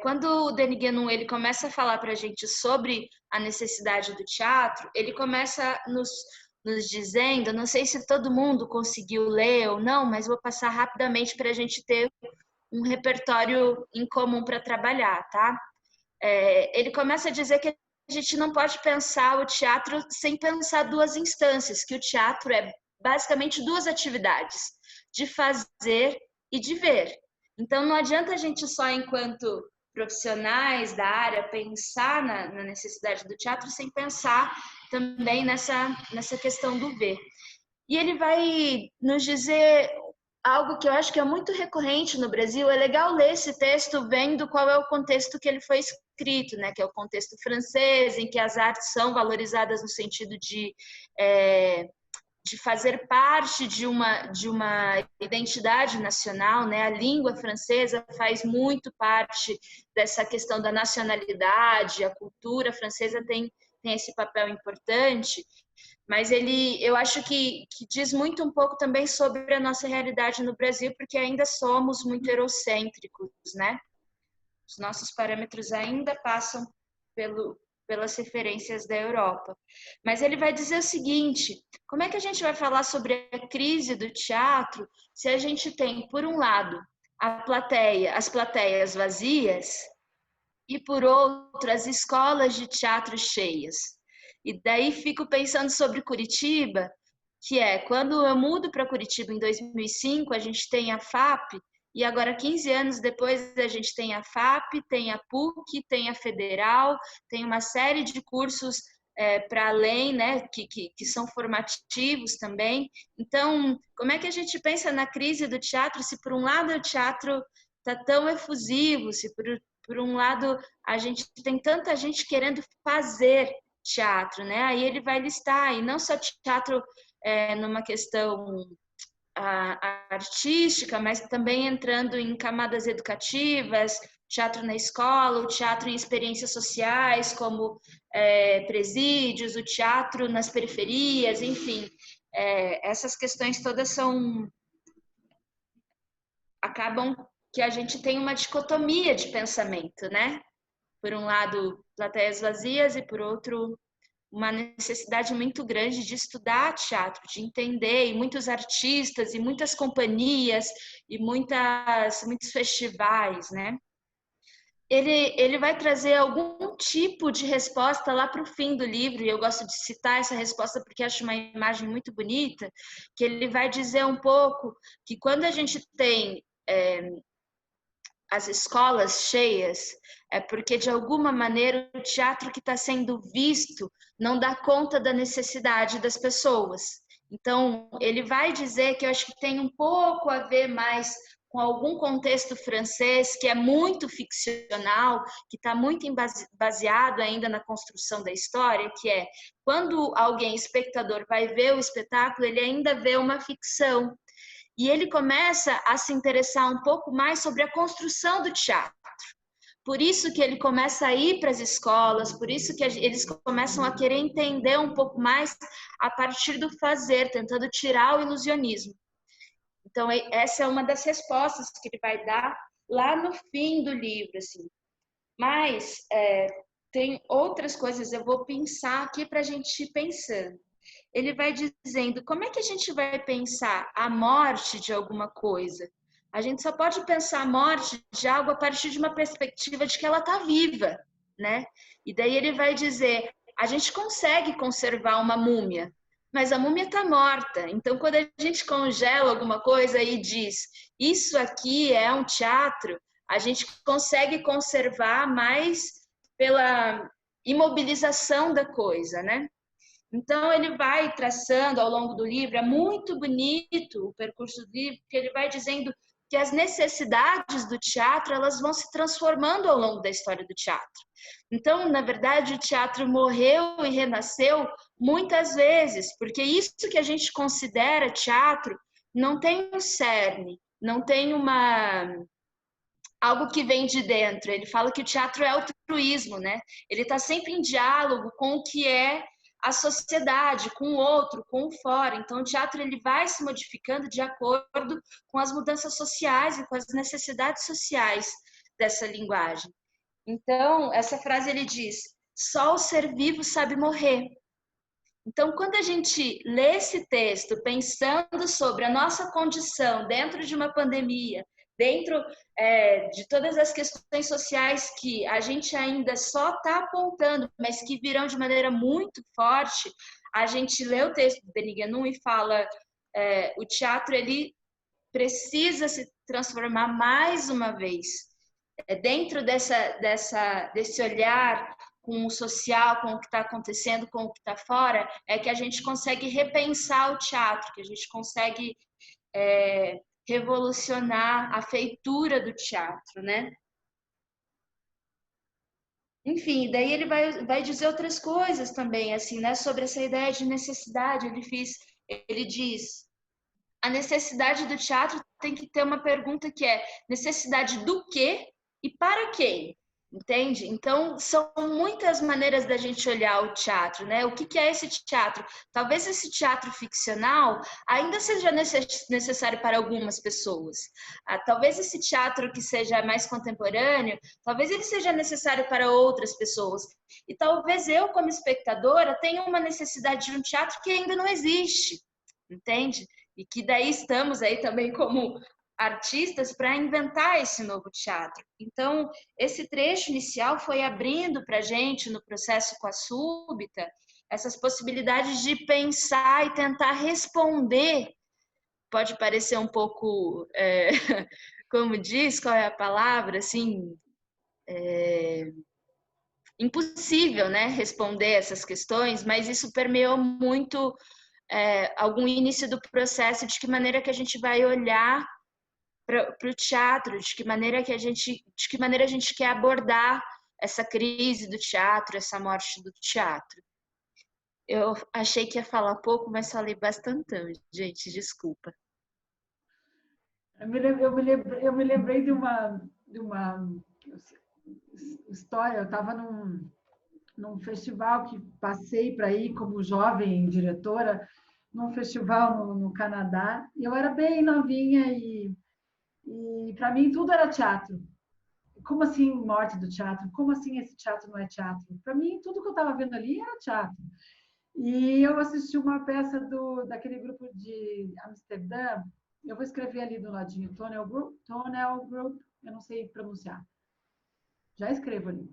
Quando o Denis Guénon ele começa a falar para a gente sobre a necessidade do teatro, ele começa nos dizendo, não sei se todo mundo conseguiu ler ou não, mas vou passar rapidamente para a gente ter um repertório em comum para trabalhar, tá? Ele começa a dizer que a gente não pode pensar o teatro sem pensar duas instâncias, que o teatro é basicamente duas atividades, de fazer e de ver. Então, não adianta a gente só, enquanto profissionais da área, pensar na necessidade do teatro sem pensar também nessa questão do ver. E ele vai nos dizer algo que eu acho que é muito recorrente no Brasil. É legal ler esse texto vendo qual é o contexto que ele foi escrito, né? Que é o contexto francês, em que as artes são valorizadas no sentido de fazer parte de uma identidade nacional, né? A língua francesa faz muito parte dessa questão da nacionalidade, a cultura francesa tem esse papel importante, mas eu acho que diz muito um pouco também sobre a nossa realidade no Brasil, porque ainda somos muito eurocêntricos, né? Os nossos parâmetros ainda passam pelas referências da Europa. Mas ele vai dizer o seguinte: como é que a gente vai falar sobre a crise do teatro se a gente tem, por um lado, as plateias vazias e, por outro, as escolas de teatro cheias? E daí fico pensando sobre Curitiba, que quando eu mudo para Curitiba em 2005, a gente tem a FAP, e agora, 15 anos depois, a gente tem a FAP, tem a PUC, tem a Federal, tem uma série de cursos para além, né, que são formativos também. Então, como é que a gente pensa na crise do teatro, se por um lado o teatro está tão efusivo, se por um lado a gente tem tanta gente querendo fazer teatro, né? Aí ele vai listar, e não só teatro numa questão artística, mas também entrando em camadas educativas, teatro na escola, o teatro em experiências sociais, como presídios, o teatro nas periferias, enfim. Essas questões todas acabam que a gente tem uma dicotomia de pensamento, né? Por um lado, plateias vazias, e por outro, uma necessidade muito grande de estudar teatro, de entender, e muitos artistas, e muitas companhias, e muitos festivais, né? Ele vai trazer algum tipo de resposta lá para o fim do livro, e eu gosto de citar essa resposta porque acho uma imagem muito bonita, que ele vai dizer um pouco que quando a gente tem as escolas cheias, é porque, de alguma maneira, o teatro que está sendo visto não dá conta da necessidade das pessoas. Então, ele vai dizer que eu acho que tem um pouco a ver mais com algum contexto francês que é muito ficcional, que está muito baseado ainda na construção da história, que é quando alguém, espectador, vai ver o espetáculo, ele ainda vê uma ficção. E ele começa a se interessar um pouco mais sobre a construção do teatro. Por isso que ele começa a ir para as escolas, por isso que eles começam a querer entender um pouco mais a partir do fazer, tentando tirar o ilusionismo. Então, essa é uma das respostas que ele vai dar lá no fim do livro, assim. Mas tem outras coisas, eu vou pensar aqui para a gente ir pensando. Ele vai dizendo, como é que a gente vai pensar a morte de alguma coisa? A gente só pode pensar a morte de algo a partir de uma perspectiva de que ela está viva, né? E daí ele vai dizer, a gente consegue conservar uma múmia, mas a múmia está morta. Então, quando a gente congela alguma coisa e diz, isso aqui é um teatro, a gente consegue conservar mais pela imobilização da coisa, né? Então, ele vai traçando ao longo do livro, é muito bonito o percurso do livro, porque ele vai dizendo que as necessidades do teatro, elas vão se transformando ao longo da história do teatro. Então, na verdade, o teatro morreu e renasceu muitas vezes, porque isso que a gente considera teatro não tem um cerne, não tem algo que vem de dentro. Ele fala que o teatro é altruísmo, né? Ele está sempre em diálogo com o que é a sociedade, com o outro, com o fora. Então, o teatro ele vai se modificando de acordo com as mudanças sociais e com as necessidades sociais dessa linguagem. Então, essa frase ele diz: só o ser vivo sabe morrer. Então, quando a gente lê esse texto pensando sobre a nossa condição dentro de uma pandemia, dentro de todas as questões sociais que a gente ainda só está apontando, mas que virão de maneira muito forte, a gente lê o texto do Denis Guénon e fala o teatro ele precisa se transformar mais uma vez dentro desse olhar com o social, com o que está acontecendo, com o que está fora, é que a gente consegue repensar o teatro, que a gente consegue revolucionar a feitura do teatro, né? Enfim, daí ele vai dizer outras coisas também, assim, né? Sobre essa ideia de necessidade. Ele diz, a necessidade do teatro tem que ter uma pergunta que é necessidade do quê e para quem? Entende? Então, são muitas maneiras da gente olhar o teatro, né? O que é esse teatro? Talvez esse teatro ficcional ainda seja necessário para algumas pessoas. Talvez esse teatro que seja mais contemporâneo, talvez ele seja necessário para outras pessoas. E talvez eu, como espectadora, tenha uma necessidade de um teatro que ainda não existe, entende? E que daí estamos aí também como artistas para inventar esse novo teatro. Então, esse trecho inicial foi abrindo para a gente, no processo com a Súbita, essas possibilidades de pensar e tentar responder. Pode parecer um pouco, como diz, qual é a palavra, assim, impossível, né, responder essas questões, mas isso permeou muito algum início do processo, de que maneira que a gente vai olhar para o teatro, de que maneira a gente quer abordar essa crise do teatro, essa morte do teatro. Eu achei que ia falar pouco, mas falei bastante, gente, desculpa. Eu me lembrei de uma história. Eu estava num festival que passei para ir como jovem diretora, num festival no Canadá. E eu era bem novinha e para mim tudo era teatro. Como assim morte do teatro? Como assim esse teatro não é teatro? Para mim, tudo que eu estava vendo ali era teatro. E eu assisti uma peça daquele grupo de Amsterdã. Eu vou escrever ali do ladinho, Tonel Group, eu não sei pronunciar. Já escrevo ali.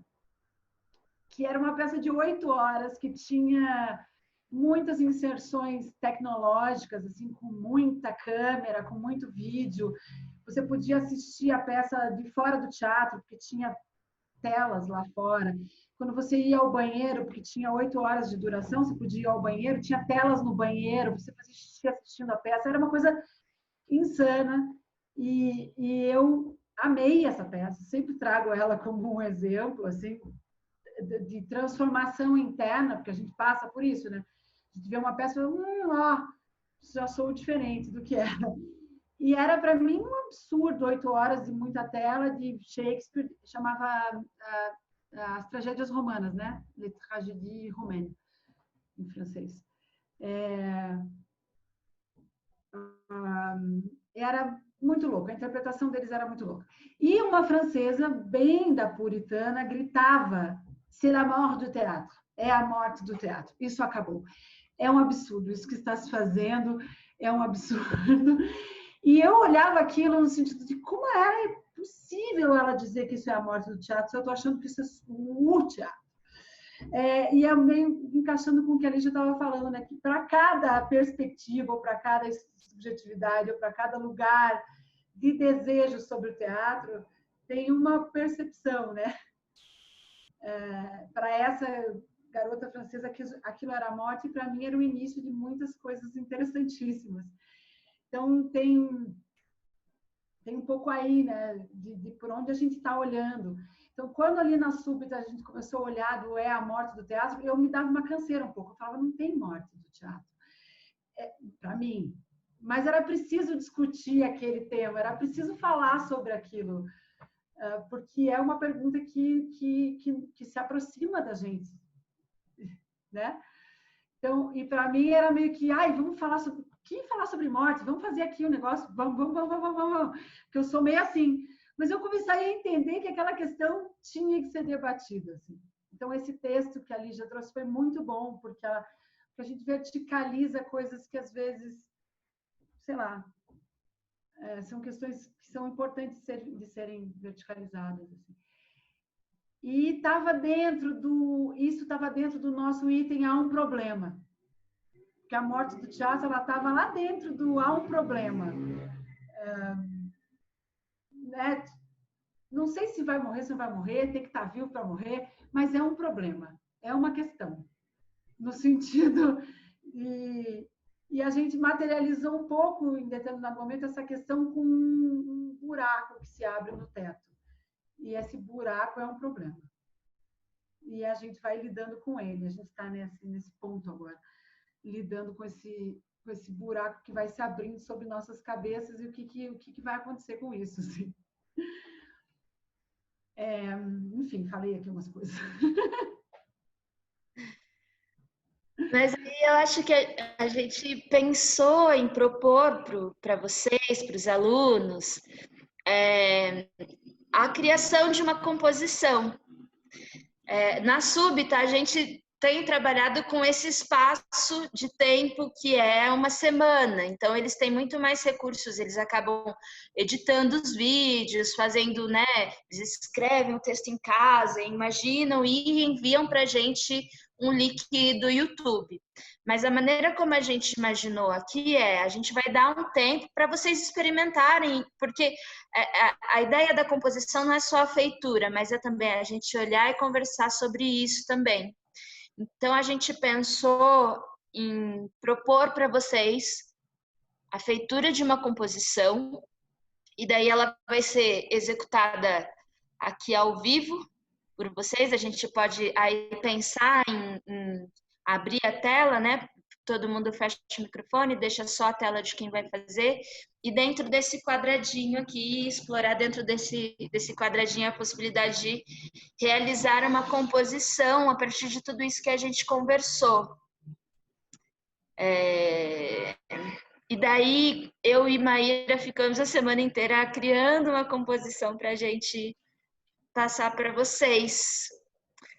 Que era uma peça de 8 horas, que tinha muitas inserções tecnológicas, assim, com muita câmera, com muito vídeo. Você podia assistir a peça de fora do teatro, porque tinha telas lá fora. Quando você ia ao banheiro, porque tinha 8 horas de duração, você podia ir ao banheiro, tinha telas no banheiro, você assistia assistindo a peça. Era uma coisa insana. E eu amei essa peça, sempre trago ela como um exemplo, assim, de transformação interna, porque a gente passa por isso, né? A gente vê uma peça e fala, já sou diferente do que era. E era para mim um absurdo, 8 horas de muita tela de Shakespeare, chamava as tragédias romanas, né? Les tragédies romaines, em francês. Era muito louco, a interpretação deles era muito louca. E uma francesa, bem da puritana, gritava: c'est la mort du théâtre, é a morte do teatro, isso acabou. É um absurdo, isso que está se fazendo é um absurdo. E eu olhava aquilo no sentido de como é possível ela dizer que isso é a morte do teatro, se eu estou achando que isso é o teatro. E é meio encaixando com o que a Lígia estava falando, né? Que para cada perspectiva, ou para cada subjetividade, ou para cada lugar de desejo sobre o teatro, tem uma percepção, né? Para essa garota francesa, aquilo era a morte, e para mim era o início de muitas coisas interessantíssimas. Então, tem um pouco aí, né, de por onde a gente está olhando. Então, quando ali na Súbita a gente começou a olhar do a morte do teatro, eu me dava uma canseira um pouco. Eu falava, não tem morte do teatro. Para mim. Mas era preciso discutir aquele tema, era preciso falar sobre aquilo, porque é uma pergunta que se aproxima da gente, né? Então, e para mim era meio que, vamos falar sobre... Quem falar sobre morte? Vamos fazer aqui o negócio, vamos. Porque eu sou meio assim. Mas eu comecei a entender que aquela questão tinha que ser debatida. Assim. Então, esse texto que a Lígia trouxe foi muito bom, porque a gente verticaliza coisas que, às vezes, sei lá, são questões que são importantes de serem verticalizadas. Assim. E isso estava dentro do nosso item Há um Problema. Porque a morte do teatro estava lá dentro do Há um Problema. Né? Não sei se vai morrer, se não vai morrer, tem que estar vivo para morrer, mas é um problema, é uma questão. No sentido... E a gente materializou um pouco, em determinado momento, essa questão com um buraco que se abre no teto. E esse buraco é um problema. E a gente vai lidando com ele. A gente está nesse ponto agora, lidando com esse buraco que vai se abrindo sobre nossas cabeças e o que vai acontecer com isso. Assim. Enfim, falei aqui umas coisas. Mas aí eu acho que a gente pensou em propor para vocês, para os alunos, a criação de uma composição. Na Súbita, a gente tem trabalhado com esse espaço de tempo que é uma semana. Então, eles têm muito mais recursos, eles acabam editando os vídeos, fazendo, né? Eles escrevem o texto em casa, imaginam e enviam para a gente um link do YouTube. Mas a maneira como a gente imaginou aqui a gente vai dar um tempo para vocês experimentarem, porque a ideia da composição não é só a feitura, mas é também a gente olhar e conversar sobre isso também. Então, a gente pensou em propor para vocês a feitura de uma composição, e daí ela vai ser executada aqui ao vivo por vocês. A gente pode aí pensar em abrir a tela, né? Todo mundo fecha o microfone, deixa só a tela de quem vai fazer, e dentro desse quadradinho aqui, explorar dentro desse quadradinho a possibilidade de realizar uma composição a partir de tudo isso que a gente conversou. E daí, eu e Maíra ficamos a semana inteira criando uma composição para a gente passar para vocês.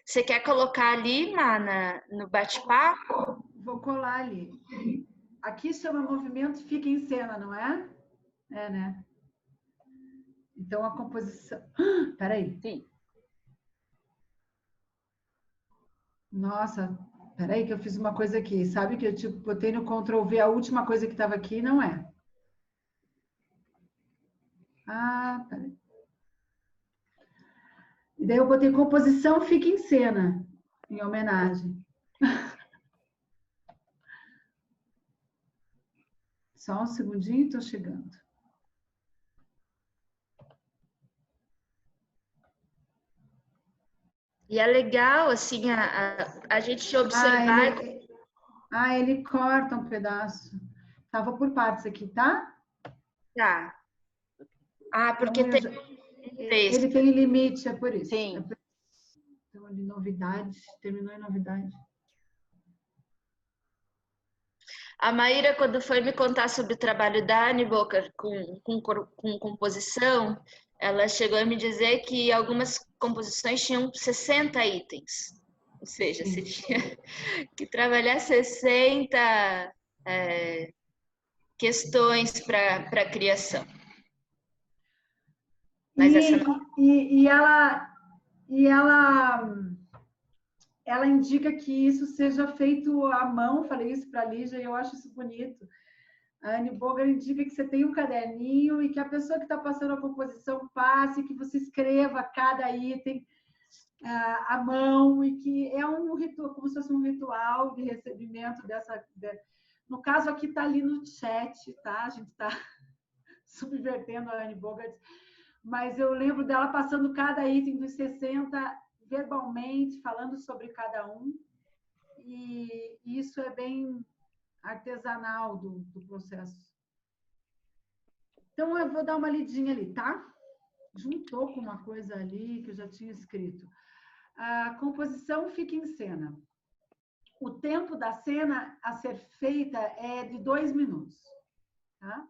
Você quer colocar ali, Mana, no bate-papo? Vou colar ali. Aqui chama movimento Fica em Cena, não é? É, né? Então, a composição... Peraí. Sim. Nossa, peraí que eu fiz uma coisa aqui. Sabe que eu botei no Ctrl+V a última coisa que estava aqui, não é? Peraí. E daí eu botei composição Fica em Cena, em homenagem. Só um segundinho, estou chegando. E é legal, assim, a gente observar... Ele corta um pedaço. Estava por partes aqui, tá? Tá. Porque então, ele tem limite, é por isso. Sim. Então, ali, novidade, terminou em novidade. A Maíra, quando foi me contar sobre o trabalho da Aniboca com composição, ela chegou a me dizer que algumas composições tinham 60 itens. Ou seja, você tinha que trabalhar 60 questões para a criação. Mas ela ela indica que isso seja feito à mão, falei isso para a Lígia e eu acho isso bonito. A Anne Bogar indica que você tem um caderninho e que a pessoa que está passando a composição passe, que você escreva cada item à mão e que é um ritual, como se fosse um ritual de recebimento no caso aqui está ali no chat, tá? A gente está subvertendo a Anne Bogart, mas eu lembro dela passando cada item dos 60 verbalmente, falando sobre cada um, e isso é bem artesanal do processo. Então, eu vou dar uma lidinha ali, tá? Juntou com uma coisa ali que eu já tinha escrito. A composição fica em cena. O tempo da cena a ser feita é de 2 minutos, tá?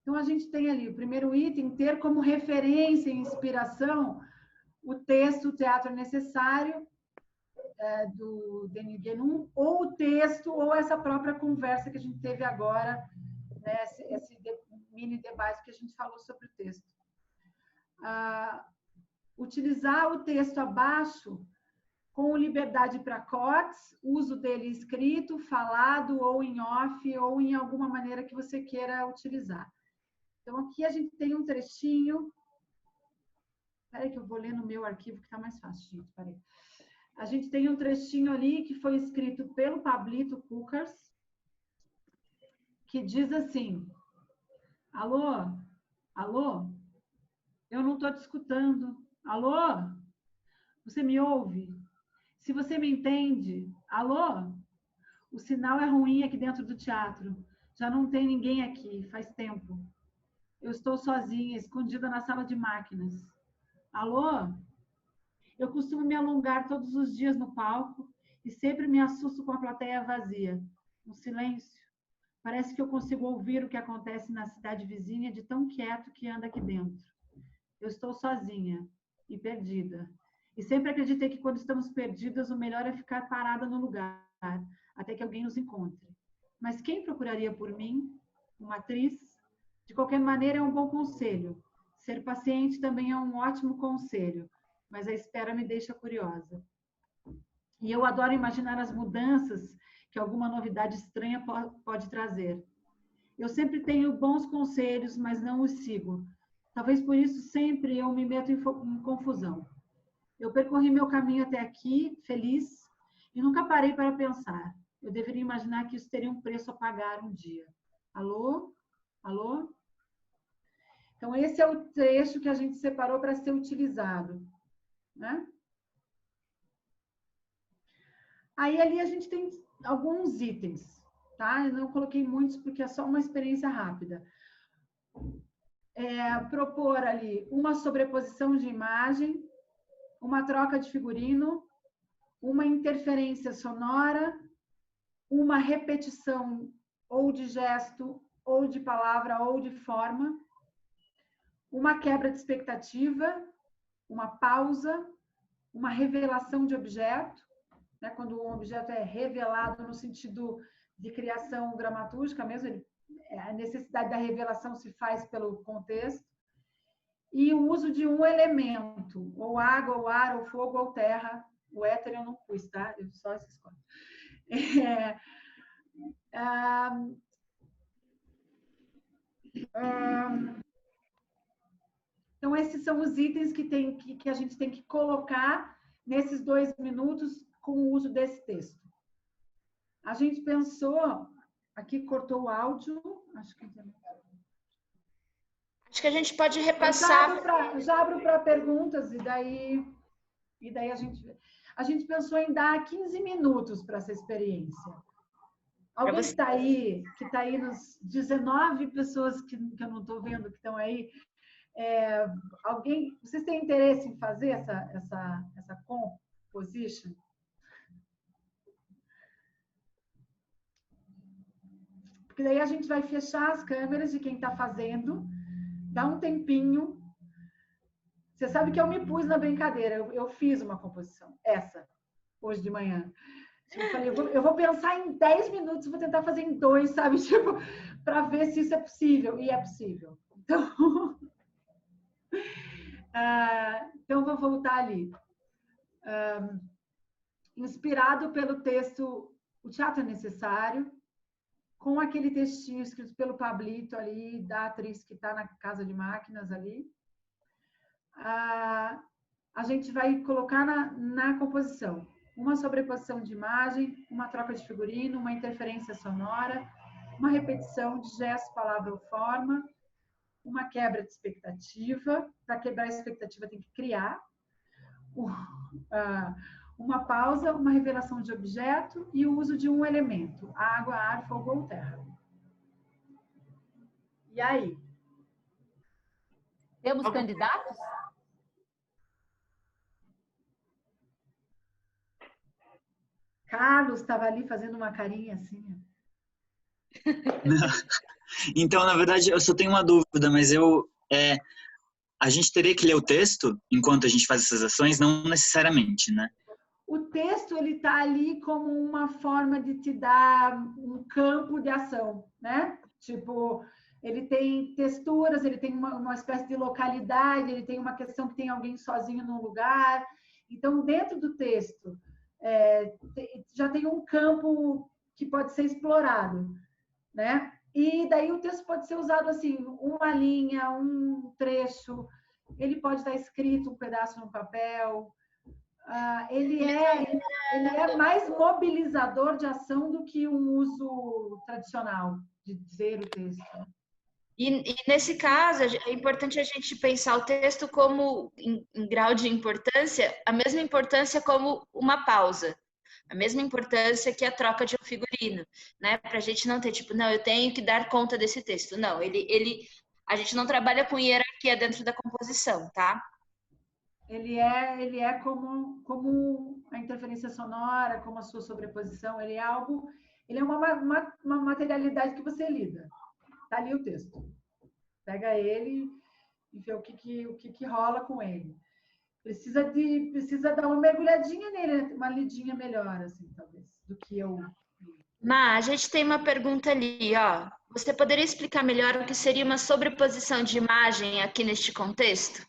Então, a gente tem ali o primeiro item, ter como referência e inspiração o texto O Teatro Necessário, do Denis Guénon, ou o texto, ou essa própria conversa que a gente teve agora, né, esse mini debate que a gente falou sobre o texto. Utilizar o texto abaixo com liberdade para cortes, uso dele escrito, falado, ou em off, ou em alguma maneira que você queira utilizar. Então, aqui a gente tem um trechinho. Espera aí que eu vou ler no meu arquivo, que está mais fácil, gente. Espera aí. A gente tem um trechinho ali que foi escrito pelo Pablito Cucars, que diz assim: alô? Alô? Eu não estou te escutando. Alô? Você me ouve? Se você me entende, alô? O sinal é ruim aqui dentro do teatro. Já não tem ninguém aqui, faz tempo. Eu estou sozinha, escondida na sala de máquinas. Alô? Eu costumo me alongar todos os dias no palco e sempre me assusto com a plateia vazia. Um silêncio. Parece que eu consigo ouvir o que acontece na cidade vizinha de tão quieto que anda aqui dentro. Eu estou sozinha e perdida. E sempre acreditei que quando estamos perdidas, o melhor é ficar parada no lugar, até que alguém nos encontre. Mas quem procuraria por mim? Uma atriz? De qualquer maneira, é um bom conselho. Ser paciente também é um ótimo conselho, mas a espera me deixa curiosa. E eu adoro imaginar as mudanças que alguma novidade estranha pode trazer. Eu sempre tenho bons conselhos, mas não os sigo. Talvez por isso sempre eu me meto em confusão. Eu percorri meu caminho até aqui, feliz, e nunca parei para pensar. Eu deveria imaginar que isso teria um preço a pagar um dia. Alô? Alô? Então, esse é o trecho que a gente separou para ser utilizado, né? Aí, ali, a gente tem alguns itens, tá? Eu não coloquei muitos porque é só uma experiência rápida. Propor ali uma sobreposição de imagem, uma troca de figurino, uma interferência sonora, uma repetição ou de gesto, ou de palavra, ou de forma, uma quebra de expectativa, uma pausa, uma revelação de objeto, né? Quando um objeto é revelado no sentido de criação dramatúrgica mesmo, a necessidade da revelação se faz pelo contexto, e o uso de um elemento, ou água, ou ar, ou fogo, ou terra. O éter eu não pus, tá? Eu só esses quatro. Então, esses são os itens que a gente tem que colocar nesses 2 minutos com o uso desse texto. A gente pensou... Aqui cortou o áudio. Acho que a gente pode repassar. Já abro para perguntas e daí a gente pensou em dar 15 minutos para essa experiência. Alguém que está aí nos 19 pessoas que eu não estou vendo que estão aí, vocês têm interesse em fazer essa composition? Porque daí a gente vai fechar as câmeras de quem está fazendo, dá um tempinho. Você sabe que eu me pus na brincadeira, eu fiz uma composição, hoje de manhã. Eu falei, eu vou pensar em 10 minutos, vou tentar fazer em 2, sabe? Tipo, para ver se isso é possível. E é possível. Então vou voltar ali. inspirado pelo texto O Teatro é Necessário, com aquele textinho escrito pelo Pablito ali, da atriz que está na Casa de Máquinas ali. A gente vai colocar na composição uma sobreposição de imagem, uma troca de figurino, uma interferência sonora, uma repetição de gesto, palavra ou forma, uma quebra de expectativa. Para quebrar a expectativa tem que criar. Uma pausa, uma revelação de objeto e o uso de um elemento, água, ar, fogo ou terra. E aí? Temos candidatos? Carlos estava ali fazendo uma carinha assim. Então, na verdade, eu só tenho uma dúvida, mas a gente teria que ler o texto enquanto a gente faz essas ações? Não necessariamente, né? O texto ele está ali como uma forma de te dar um campo de ação, né? Tipo, ele tem texturas, ele tem uma espécie de localidade, ele tem uma questão que tem alguém sozinho num lugar. Então, dentro do texto, já tem um campo que pode ser explorado, né? E daí o texto pode ser usado assim, uma linha, um trecho, ele pode estar escrito um pedaço no papel. Ele é mais mobilizador de ação do que um uso tradicional de dizer o texto. E nesse caso, é importante a gente pensar o texto como, em grau de importância, a mesma importância como uma pausa, a mesma importância que a troca de um figurino, né? Para a gente não ter tipo, não, eu tenho que dar conta desse texto. Não, a gente não trabalha com hierarquia dentro da composição, tá? Ele é como a interferência sonora, como a sua sobreposição, ele é uma materialidade que você lida. Tá ali o texto. Pega ele e vê o que rola com ele. Precisa dar uma mergulhadinha nele, uma lidinha melhor, assim, talvez, do que eu. Má, a gente tem uma pergunta ali, ó. Você poderia explicar melhor o que seria uma sobreposição de imagem aqui neste contexto?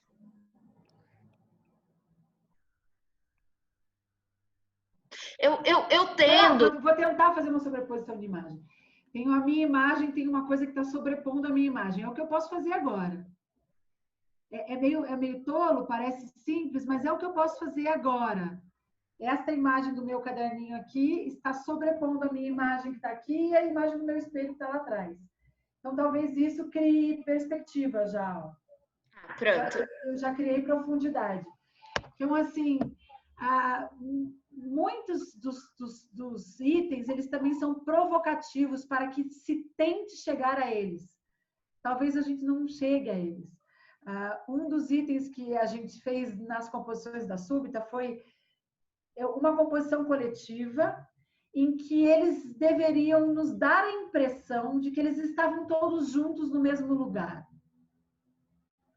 Eu tendo. Vou tentar fazer uma sobreposição de imagem. Tenho a minha imagem, tem uma coisa que está sobrepondo a minha imagem. É o que eu posso fazer agora. É meio tolo, parece simples, mas é o que eu posso fazer agora. Esta imagem do meu caderninho aqui está sobrepondo a minha imagem que está aqui e a imagem do meu espelho que está lá atrás. Então, talvez isso crie perspectiva já. Ó. Pronto. Eu já criei profundidade. Então, assim, muitos dos itens, eles também são provocativos para que se tente chegar a eles. Talvez a gente não chegue a eles. Um dos itens que a gente fez nas composições da Súbita foi uma composição coletiva em que eles deveriam nos dar a impressão de que eles estavam todos juntos no mesmo lugar.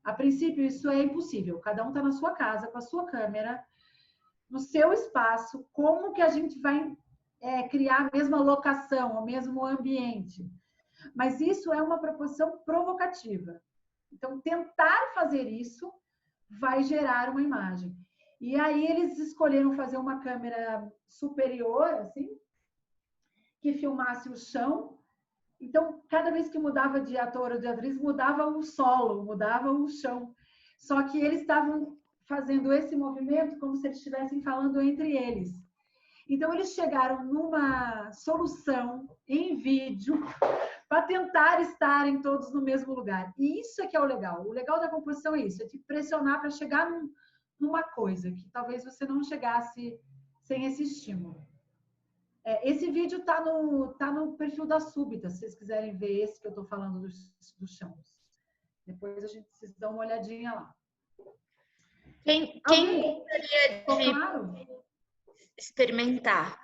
A princípio, isso é impossível. Cada um está na sua casa, com a sua câmera, no seu espaço. Como que a gente vai criar a mesma locação, o mesmo ambiente? Mas isso é uma proposição provocativa. Então, tentar fazer isso vai gerar uma imagem. E aí eles escolheram fazer uma câmera superior, assim, que filmasse o chão. Então, cada vez que mudava de ator ou de atriz, mudava o solo, mudava o chão. Só que eles estavam fazendo esse movimento como se eles estivessem falando entre eles. Então, eles chegaram numa solução em vídeo para tentar estarem todos no mesmo lugar. E isso é que é o legal. O legal da composição é isso, é te pressionar para chegar numa coisa que talvez você não chegasse sem esse estímulo. Esse vídeo está no perfil da Súbita, se vocês quiserem ver esse que eu estou falando dos chãos. Depois vocês dão uma olhadinha lá. Quem gostaria de claro? experimentar?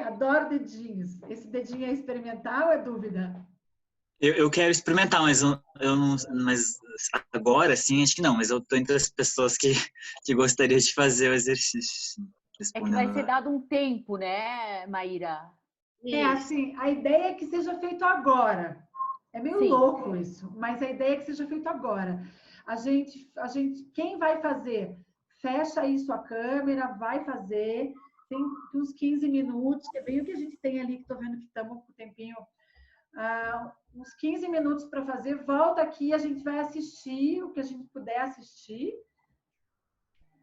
Adoro dedinhos. Esse dedinho é experimental ou é dúvida? Eu quero experimentar, mas mas agora, sim, acho que não. Mas eu estou entre as pessoas que gostaria de fazer o exercício. É que vai ser dado um tempo, né, Maíra? Assim, a ideia é que seja feito agora. É meio louco isso, mas a ideia é que seja feito agora. Quem vai fazer? fecha aí sua câmera, vai fazer, tem uns 15 minutos, que é bem o que a gente tem ali, que estou vendo que estamos com o tempinho, uns 15 minutos para fazer, volta aqui, a gente vai assistir o que a gente puder assistir,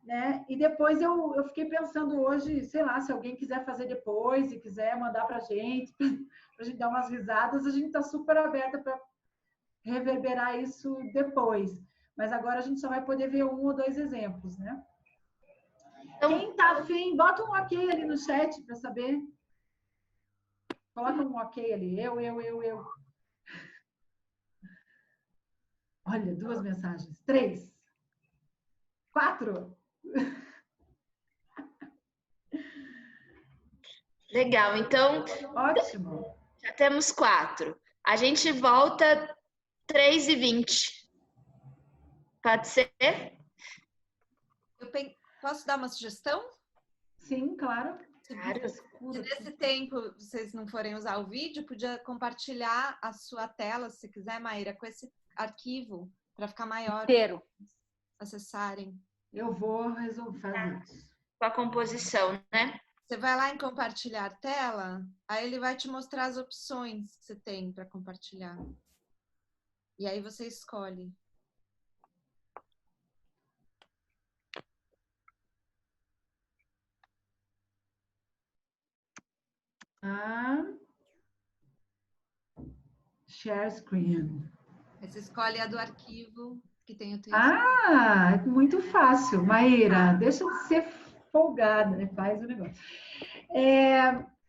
né? E depois eu fiquei pensando hoje, sei lá, se alguém quiser fazer depois e quiser mandar para a gente dar umas risadas, a gente está super aberta para reverberar isso depois. Mas agora a gente só vai poder ver 1 ou 2 exemplos, né? Quem tá afim, bota um ok ali no chat para saber. Coloca um ok ali. Eu. Olha, 2 mensagens. 3. 4. Legal, então... Ótimo. Já temos 4. A gente volta 3h20. Pode ser? Posso dar uma sugestão? Sim, claro. Se nesse tempo vocês não forem usar o vídeo, podia compartilhar a sua tela, se quiser, Maíra, com esse arquivo, para ficar maior. Inteiro. Acessarem. Eu vou resolver fazer isso. Com a composição, né? Você vai lá em compartilhar tela, aí ele vai te mostrar as opções que você tem para compartilhar. E aí você escolhe. Share screen. Aí você escolhe a do arquivo que tem o texto. Muito fácil. Maíra, deixa de ser folgada, né? Faz o negócio.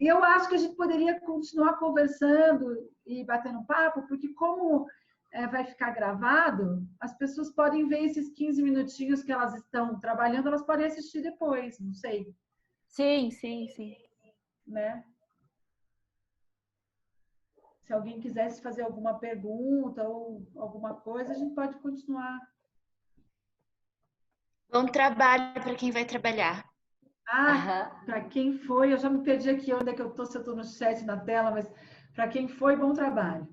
Eu acho que a gente poderia continuar conversando e batendo papo, porque como vai ficar gravado, as pessoas podem ver esses 15 minutinhos que elas estão trabalhando, elas podem assistir depois, não sei. Sim. Né? Se alguém quisesse fazer alguma pergunta ou alguma coisa, a gente pode continuar. Bom trabalho para quem vai trabalhar. Para quem foi, eu já me perdi aqui onde é que eu estou, se eu estou no chat, na tela, mas para quem foi, bom trabalho.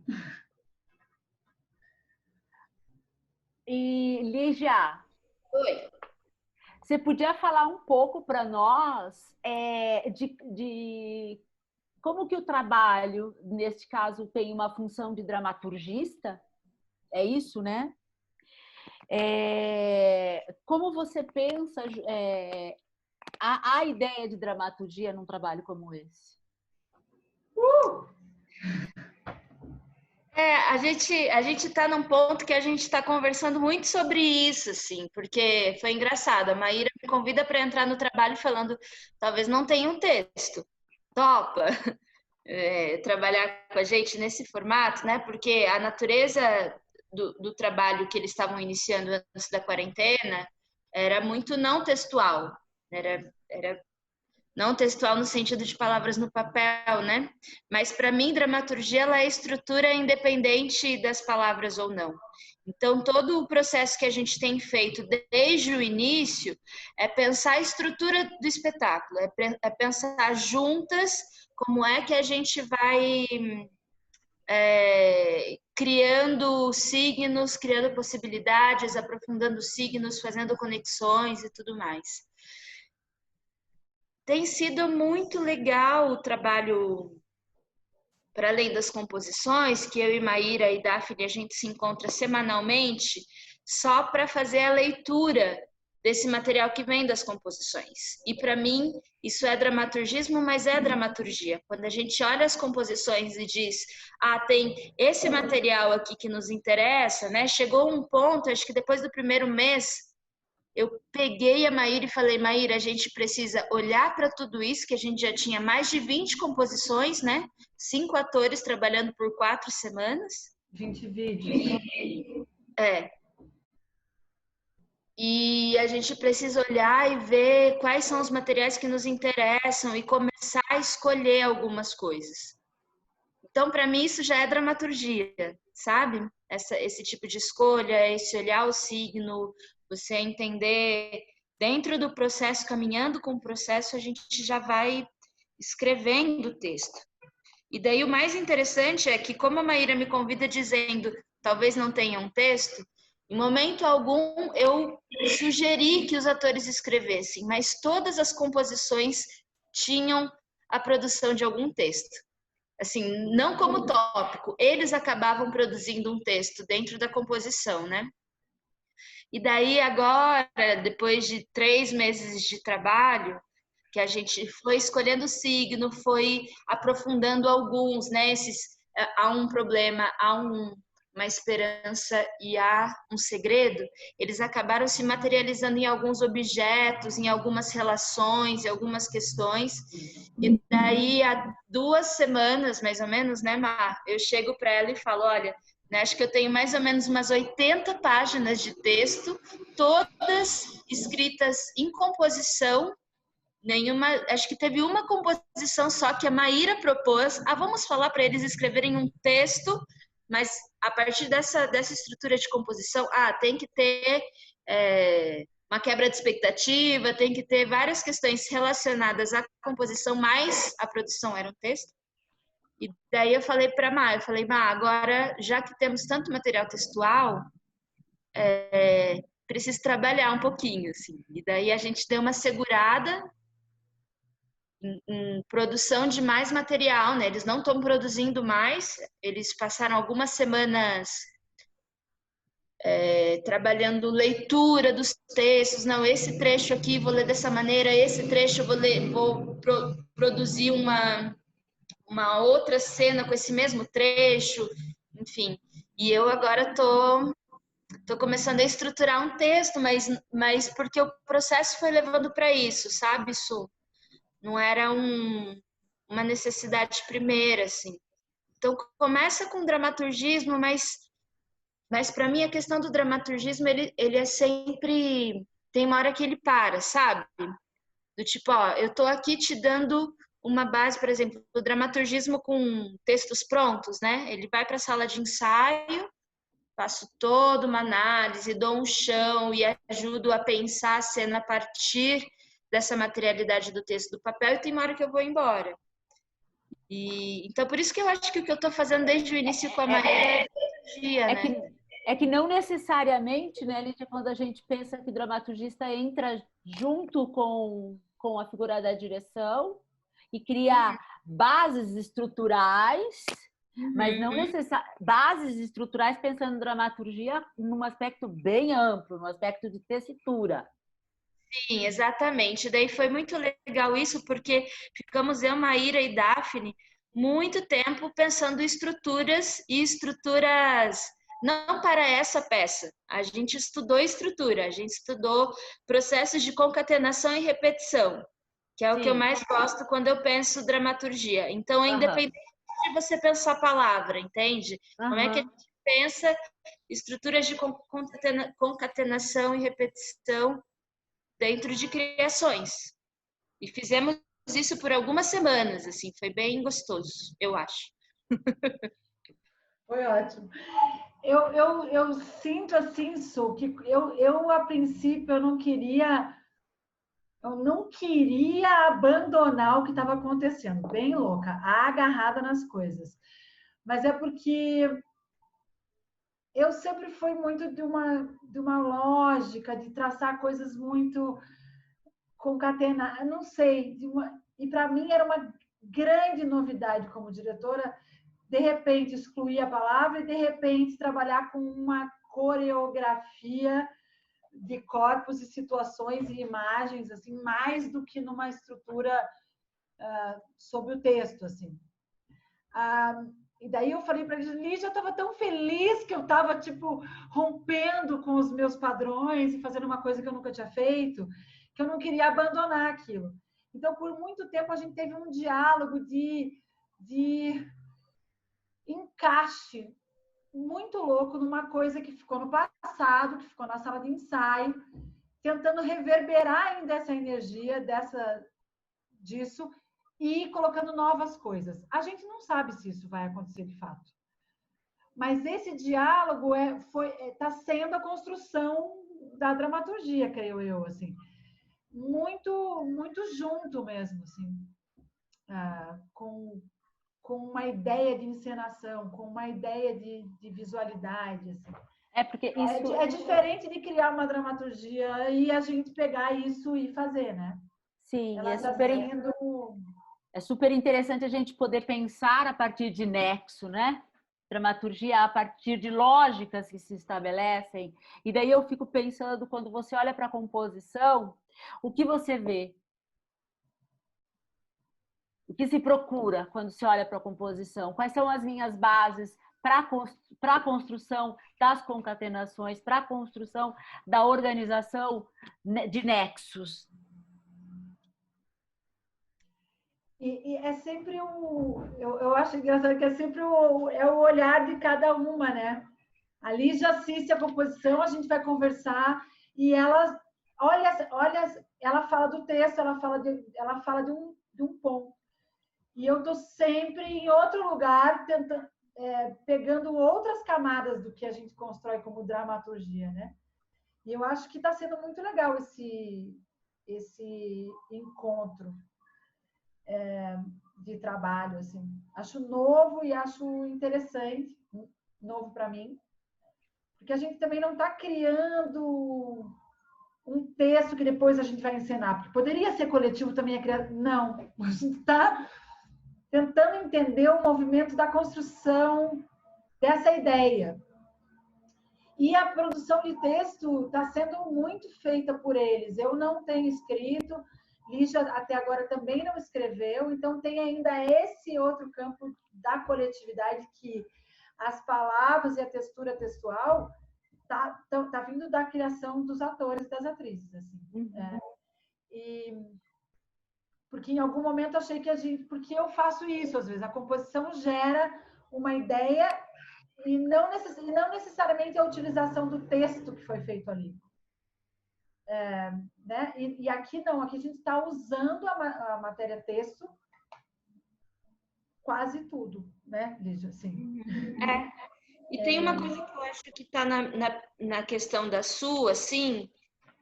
E, Lígia, Oi. você podia falar um pouco para nós de como que o trabalho, neste caso, tem uma função de dramaturgista? É isso, né? Como você pensa a ideia de dramaturgia num trabalho como esse? A gente está num ponto que a gente está conversando muito sobre isso, assim, porque foi engraçado. A Maíra me convida para entrar no trabalho falando, talvez não tenha um texto. Topa trabalhar com a gente nesse formato, né? Porque a natureza do trabalho que eles estavam iniciando antes da quarentena era muito não textual. Era não textual no sentido de palavras no papel, né? Mas para mim, dramaturgia ela é estrutura independente das palavras ou não. Então, todo o processo que a gente tem feito desde o início é pensar a estrutura do espetáculo, é pensar juntas como é que a gente vai criando signos, criando possibilidades, aprofundando signos, fazendo conexões e tudo mais. Tem sido muito legal o trabalho, para além das composições, que eu e Maíra e Daphne a gente se encontra semanalmente, só para fazer a leitura desse material que vem das composições. E para mim, isso é dramaturgismo, mas é dramaturgia. Quando a gente olha as composições e diz, tem esse material aqui que nos interessa, né? Chegou um ponto, acho que depois do primeiro mês, eu peguei a Maíra e falei, Maíra, a gente precisa olhar para tudo isso, que a gente já tinha mais de 20 composições, né? 5 atores trabalhando por 4 semanas. 20 vídeos. E a gente precisa olhar e ver quais são os materiais que nos interessam e começar a escolher algumas coisas. Então, para mim, isso já é dramaturgia, sabe? Esse tipo de escolha, esse olhar o signo, você entender dentro do processo, caminhando com o processo, a gente já vai escrevendo o texto. E daí o mais interessante é que, como a Maíra me convida dizendo, talvez não tenha um texto, Em momento algum eu sugeri que os atores escrevessem, mas todas as composições tinham a produção de algum texto. Assim, não como tópico, eles acabavam produzindo um texto dentro da composição, né? E daí agora, depois de 3 meses de trabalho, que a gente foi escolhendo o signo, foi aprofundando alguns, né? Há um problema, uma esperança e há um segredo, eles acabaram se materializando em alguns objetos, em algumas relações, em algumas questões. E daí, há 2 semanas, mais ou menos, né, Mar? Eu chego para ela e falo, olha, né, acho que eu tenho mais ou menos umas 80 páginas de texto, todas escritas em composição, acho que teve uma composição só que a Maíra propôs, vamos falar para eles escreverem um texto, mas a partir dessa estrutura de composição, tem que ter uma quebra de expectativa, tem que ter várias questões relacionadas à composição, mais a produção era um texto. E daí eu falei para Má, agora, já que temos tanto material textual, preciso trabalhar um pouquinho, assim. E daí a gente deu uma segurada em produção de mais material, né? Eles não estão produzindo mais, eles passaram algumas semanas trabalhando leitura dos textos. Não, esse trecho aqui vou ler dessa maneira, esse trecho vou produzir uma outra cena com esse mesmo trecho, enfim. E eu agora tô começando a estruturar um texto, mas porque o processo foi levando para isso, sabe, Su? Não era uma necessidade primeira, assim. Então, começa com dramaturgismo, mas para mim a questão do dramaturgismo, ele é sempre... Tem uma hora que ele para, sabe? Do tipo, eu tô aqui te dando uma base, por exemplo, o dramaturgismo com textos prontos, né? Ele vai para a sala de ensaio, faço toda uma análise, dou um chão e ajudo a pensar a cena a partir dessa materialidade do texto do papel, e tem uma hora que eu vou embora. Então, por isso que eu acho que o que eu estou fazendo desde o início com a Maria é que não necessariamente, né, Lídia, quando a gente pensa que o dramaturgista entra junto com a figura da direção e cria bases estruturais, mas não necessariamente bases estruturais pensando em dramaturgia num aspecto bem amplo, no aspecto de tessitura. Sim, exatamente. Daí foi muito legal isso, porque ficamos eu, Maíra e Daphne muito tempo pensando em estruturas não para essa peça. A gente estudou estrutura, a gente estudou processos de concatenação e repetição, que é o que eu mais gosto quando eu penso dramaturgia. Então, independente de você pensar a palavra, entende? Como é que a gente pensa estruturas de concatenação e repetição dentro de criações. E fizemos isso por algumas semanas, assim, foi bem gostoso, eu acho. Foi ótimo. Eu sinto assim, Su, que eu a princípio eu não queria abandonar o que estava acontecendo, bem louca, agarrada nas coisas. Mas é porque eu sempre fui muito de uma lógica de traçar coisas muito concatenadas, não sei, e para mim era uma grande novidade como diretora, de repente excluir a palavra e de repente trabalhar com uma coreografia de corpos e situações e imagens, assim, mais do que numa estrutura sobre o texto, assim. E daí eu falei para ele, Lígia, eu estava tão feliz que eu estava, tipo, rompendo com os meus padrões e fazendo uma coisa que eu nunca tinha feito, que eu não queria abandonar aquilo. Então, por muito tempo, a gente teve um diálogo de encaixe muito louco numa coisa que ficou no passado, que ficou na sala de ensaio, tentando reverberar ainda essa energia disso e colocando novas coisas. A gente não sabe se isso vai acontecer de fato. Mas esse diálogo está sendo a construção da dramaturgia, creio eu, assim. Muito, muito junto mesmo, assim, com uma ideia de encenação, com uma ideia de visualidade, assim. Porque isso é diferente de criar uma dramaturgia e a gente pegar isso e fazer, né? sim, Ela tá é super interessante a gente poder pensar a partir de nexo, né? Dramaturgia a partir de lógicas que se estabelecem. E daí eu fico pensando, quando você olha para a composição, o que você vê? O que se procura quando se olha para a composição? Quais são as linhas bases para a construção das concatenações, para a construção da organização de nexos? E é sempre eu acho engraçado que é sempre o olhar de cada uma, né? A Lígia assiste a composição, a gente vai conversar e ela olha, ela fala do texto, ela fala de um ponto. E eu estou sempre em outro lugar, tentando, pegando outras camadas do que a gente constrói como dramaturgia, né? E eu acho que está sendo muito legal esse encontro de trabalho, assim. Acho novo e acho interessante, novo para mim, porque a gente também não está criando um texto que depois a gente vai encenar, porque poderia ser coletivo também a criar. Não, a gente está tentando entender o movimento da construção dessa ideia. E a produção de texto está sendo muito feita por eles. Eu não tenho escrito, Lígia até agora também não escreveu, então tem ainda esse outro campo da coletividade que as palavras e a textura textual tá vindo da criação dos atores e das atrizes. Assim. Porque em algum momento achei que porque eu faço isso às vezes, a composição gera uma ideia e não necessariamente a utilização do texto que foi feito ali. Né? E aqui não, aqui a gente está usando a matéria-texto quase tudo, né, Lígia? Assim. E tem uma coisa que eu acho que está na questão da sua, assim,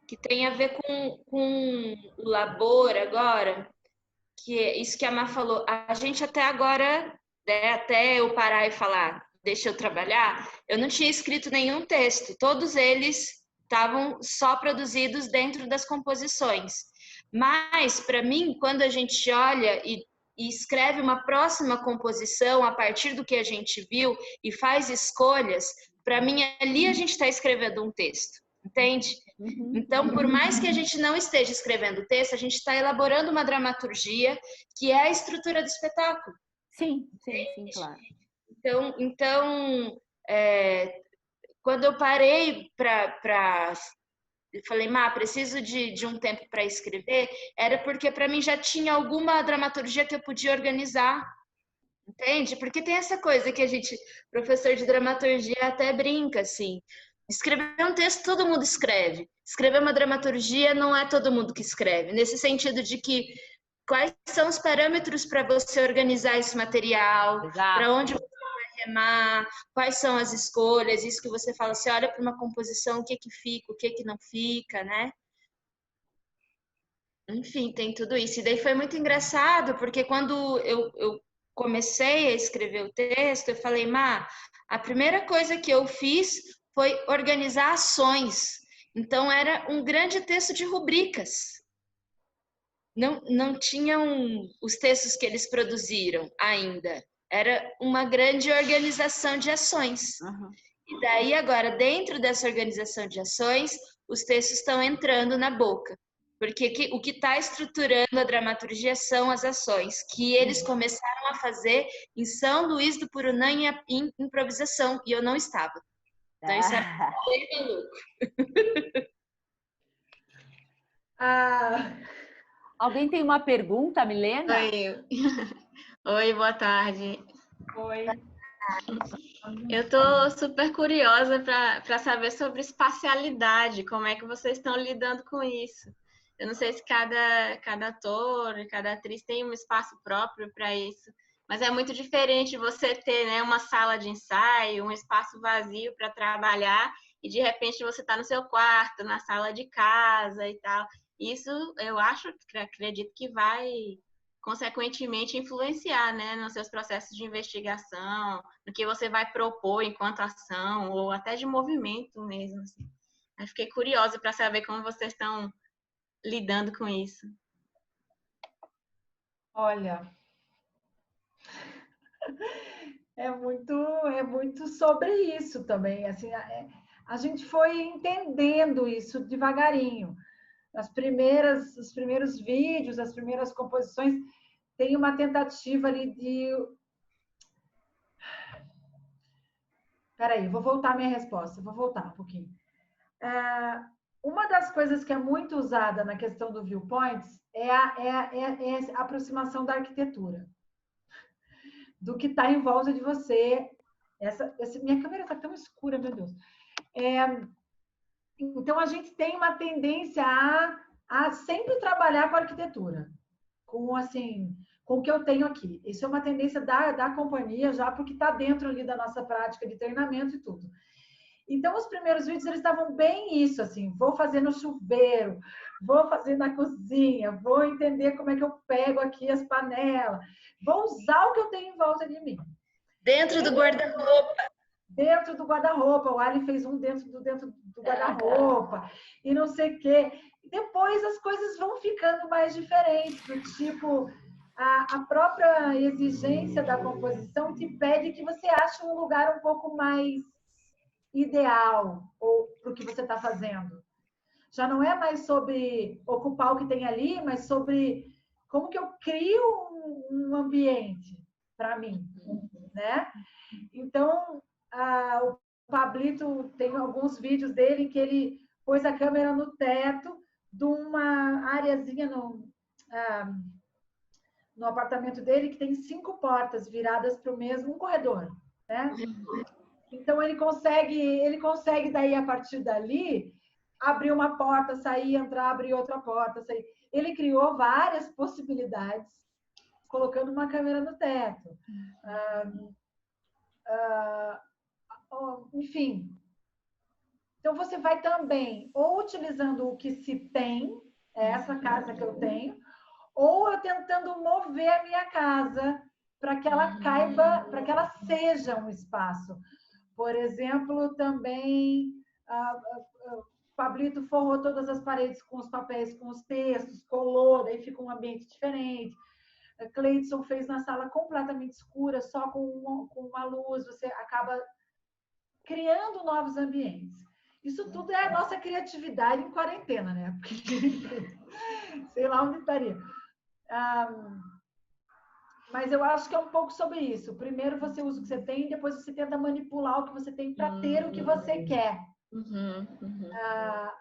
que tem a ver com o labor agora, que é isso que a Má falou. A gente até agora, né, até eu parar e falar, deixa eu trabalhar, eu não tinha escrito nenhum texto. Todos eles estavam só produzidos dentro das composições. Mas, para mim, quando a gente olha e escreve uma próxima composição a partir do que a gente viu e faz escolhas, para mim, ali a gente está escrevendo um texto, entende? Então, por mais que a gente não esteja escrevendo o texto, a gente está elaborando uma dramaturgia que é a estrutura do espetáculo. Sim, claro. Então quando eu parei eu falei, Má, preciso de um tempo para escrever, era porque para mim já tinha alguma dramaturgia que eu podia organizar, entende? Porque tem essa coisa que a gente, professor de dramaturgia, até brinca, assim, escrever um texto todo mundo escreve, escrever uma dramaturgia não é todo mundo que escreve, nesse sentido de que quais são os parâmetros para você organizar esse material, para onde você vai remar, quais são as escolhas, isso que você fala, você olha para uma composição, o que fica, o que não fica, né? Enfim, tem tudo isso. E daí foi muito engraçado, porque quando eu comecei a escrever o texto, eu falei, Má, a primeira coisa que eu fiz foi organizar ações. Então, era um grande texto de rubricas. Não tinham os textos que eles produziram ainda. Era uma grande organização de ações. Uhum. E daí, agora, dentro dessa organização de ações, os textos estão entrando na boca. Porque o que está estruturando a dramaturgia são as ações, que eles começaram a fazer em São Luís do Purunã em improvisação, e eu não estava. Então, isso é bem maluco. Alguém tem uma pergunta, Milena? Oi, boa tarde. Oi. Eu estou super curiosa para saber sobre espacialidade, como é que vocês estão lidando com isso. Eu não sei se cada ator, cada atriz tem um espaço próprio para isso, mas é muito diferente você ter, né, uma sala de ensaio, um espaço vazio para trabalhar e de repente você está no seu quarto, na sala de casa e tal. Isso eu acredito que vai consequentemente, influenciar, né, nos seus processos de investigação, no que você vai propor enquanto ação, ou até de movimento mesmo. Assim. Eu fiquei curiosa para saber como vocês estão lidando com isso. Olha, é muito sobre isso também. Assim, a gente foi entendendo isso devagarinho. Os primeiros vídeos, as primeiras composições, tem uma tentativa ali de... Peraí, vou voltar à minha resposta, vou voltar um pouquinho. Uma das coisas que é muito usada na questão do viewpoints é a aproximação da arquitetura, do que está em volta de você. Minha câmera está tão escura, meu Deus. Então, a gente tem uma tendência a sempre trabalhar com a arquitetura, com o que eu tenho aqui. Isso é uma tendência da companhia, já porque está dentro ali da nossa prática de treinamento e tudo. Então, os primeiros vídeos, eles estavam bem isso, assim, vou fazer no chuveiro, vou fazer na cozinha, vou entender como é que eu pego aqui as panelas, vou usar o que eu tenho em volta de mim. Dentro do guarda-roupa. Dentro do guarda-roupa, o Ali fez um dentro do guarda-roupa, e não sei o quê. Depois as coisas vão ficando mais diferentes, do tipo, a própria exigência da composição te pede que você ache um lugar um pouco mais ideal para o que você está fazendo. Já não é mais sobre ocupar o que tem ali, mas sobre como que eu crio um ambiente para mim, né? Então, o Pablito tem alguns vídeos dele em que ele pôs a câmera no teto de uma areazinha no apartamento dele que tem 5 portas viradas para o mesmo corredor, né? Então, ele consegue daí, a partir dali, abrir uma porta, sair, entrar, abrir outra porta, sair. Ele criou várias possibilidades, colocando uma câmera no teto. Enfim. Então, você vai também ou utilizando o que se tem, essa casa que eu tenho, ou eu tentando mover a minha casa para que ela caiba, para que ela seja um espaço. Por exemplo, também Pablito forrou todas as paredes com os papéis, com os textos, colou, daí fica um ambiente diferente. Cleidson fez na sala completamente escura, só com uma luz, você acaba criando novos ambientes. Isso tudo é a nossa criatividade em quarentena, né? Porque sei lá onde estaria. Mas eu acho que é um pouco sobre isso. Primeiro você usa o que você tem, depois você tenta manipular o que você tem para ter o que você quer.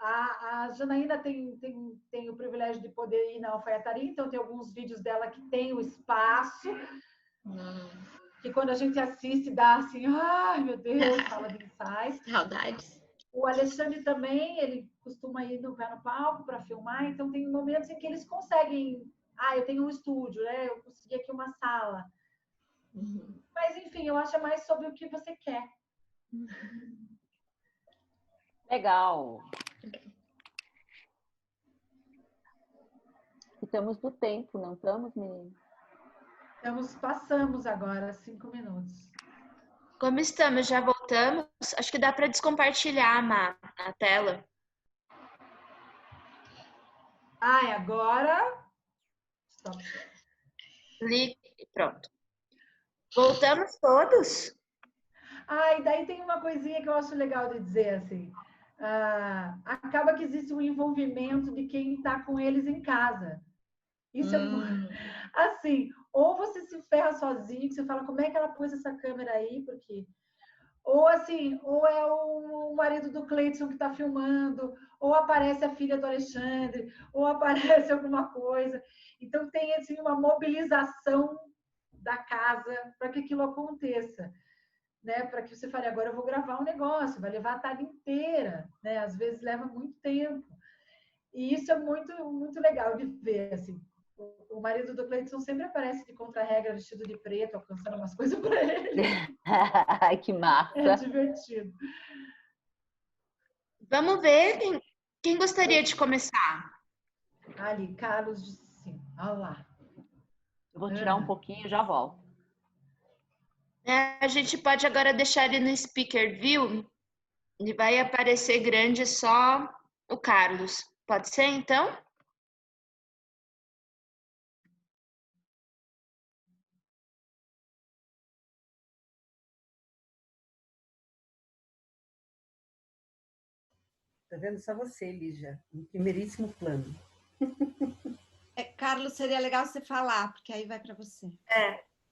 A Janaína tem o privilégio de poder ir na alfaiataria, então tem alguns vídeos dela que tem o espaço, que quando a gente assiste dá assim, ai meu Deus, fala de ensaios. Saudades. O Alexandre também, ele costuma ir no pé no palco para filmar, então tem momentos em que eles conseguem... eu tenho um estúdio, né? Eu consegui aqui uma sala. Mas, enfim, eu acho mais sobre o que você quer. Legal. Estamos no tempo, não estamos, menino? Passamos agora 5 minutos. Como estamos? Já voltamos? Acho que dá para descompartilhar, a tela. Agora... Stop. Clique e pronto. Voltamos todos? E daí tem uma coisinha que eu acho legal de dizer, assim. Acaba que existe um envolvimento de quem está com eles em casa. Isso é assim, ou você se ferra sozinho, que você fala, como é que ela pôs essa câmera aí? Porque... Ou assim, ou é o marido do Cleidson que está filmando, ou aparece a filha do Alexandre, ou aparece alguma coisa. Então tem assim, uma mobilização da casa para que aquilo aconteça. Né? Para que você fale, agora eu vou gravar um negócio, vai levar a tarde inteira, né? Às vezes leva muito tempo. E isso é muito, muito legal de ver, assim. O marido do Cleidson sempre aparece de contra-regra, vestido de preto, alcançando umas coisas para ele. Que massa! É divertido. Vamos ver quem gostaria de começar. Ali, Carlos disse sim. Olha lá. Eu vou tirar um pouquinho e já volto. A gente pode agora deixar ele no speaker view e vai aparecer grande só o Carlos. Pode ser, então? Tá vendo? Só você, Lígia, em primeiríssimo plano. Carlos, seria legal você falar, porque aí vai para você.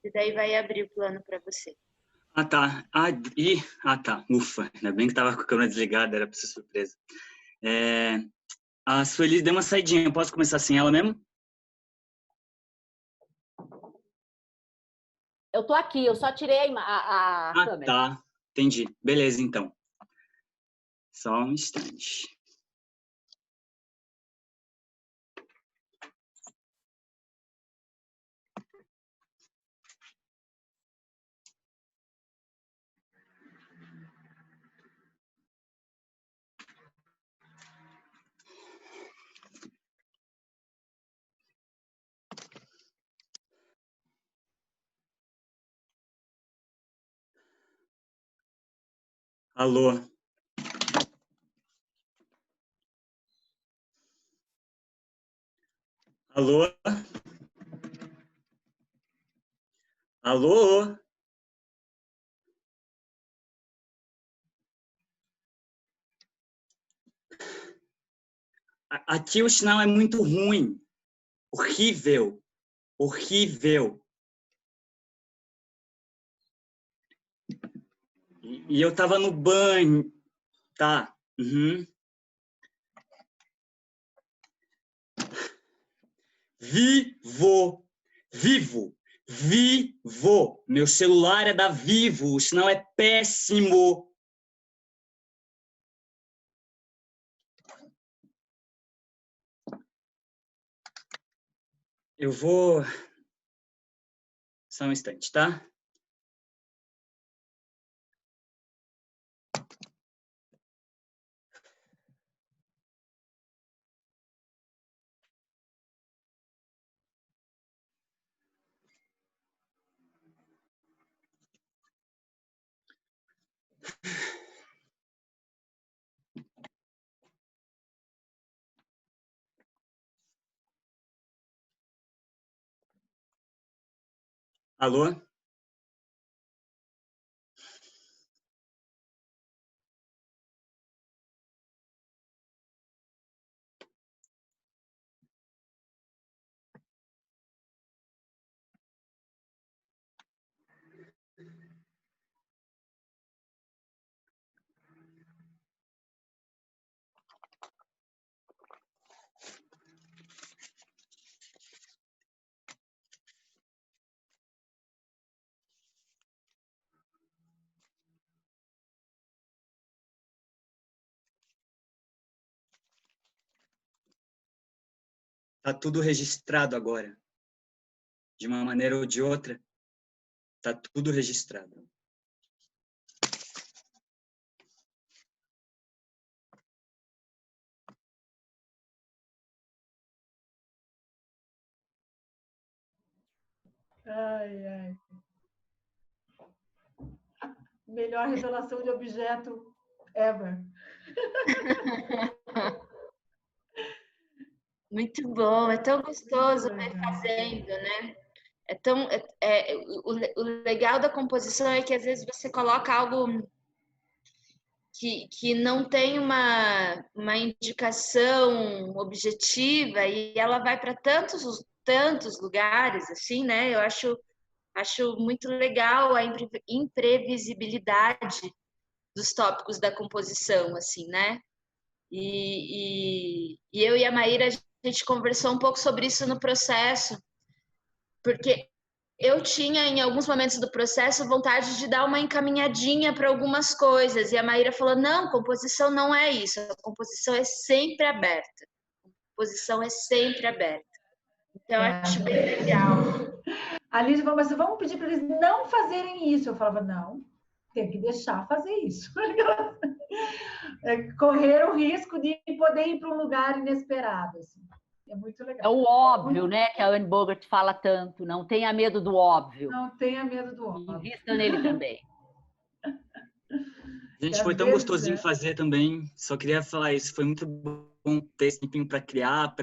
E daí vai abrir o plano para você. Ah, tá. Tá. Ufa, ainda bem que tava com a câmera desligada, era pra ser surpresa. A Sueli deu uma saidinha, posso começar sem ela mesmo? Eu tô aqui, eu só tirei a câmera. Tá. Entendi. Beleza, então. Só um instante. Alô? Alô? Alô? Aqui o sinal é muito ruim. Horrível. Horrível. E eu tava no banho. Tá. Uhum. Vivo. Meu celular é da Vivo. O sinal é péssimo. Eu vou... Só um instante, tá? Alô? Tá tudo registrado agora. De uma maneira ou de outra, tá tudo registrado. Ai. Melhor revelação de objeto ever. Muito bom, é tão gostoso ver fazendo, né? O legal da composição é que às vezes você coloca algo que não tem uma indicação objetiva e ela vai para tantos lugares, assim, né? Eu acho muito legal a imprevisibilidade dos tópicos da composição, assim, né? E eu e a Maíra, a gente conversou um pouco sobre isso no processo, porque eu tinha, em alguns momentos do processo, vontade de dar uma encaminhadinha para algumas coisas, e a Maíra falou, não, composição não é isso, a composição é sempre aberta. A composição é sempre aberta. Então, eu acho bem legal. A Lígia falou, mas vamos pedir para eles não fazerem isso. Eu falava, não, tem que deixar fazer isso. Correr o risco de poder ir para um lugar inesperado. Assim. É muito É legal. o óbvio, né? Que a Anne Bogart fala tanto. Não tenha medo do óbvio. Não tenha medo do óbvio. Invista nele também. Gente, Que foi às tão vezes, gostosinho né? fazer também. Só queria falar isso. Foi muito bom ter esse tempinho para criar,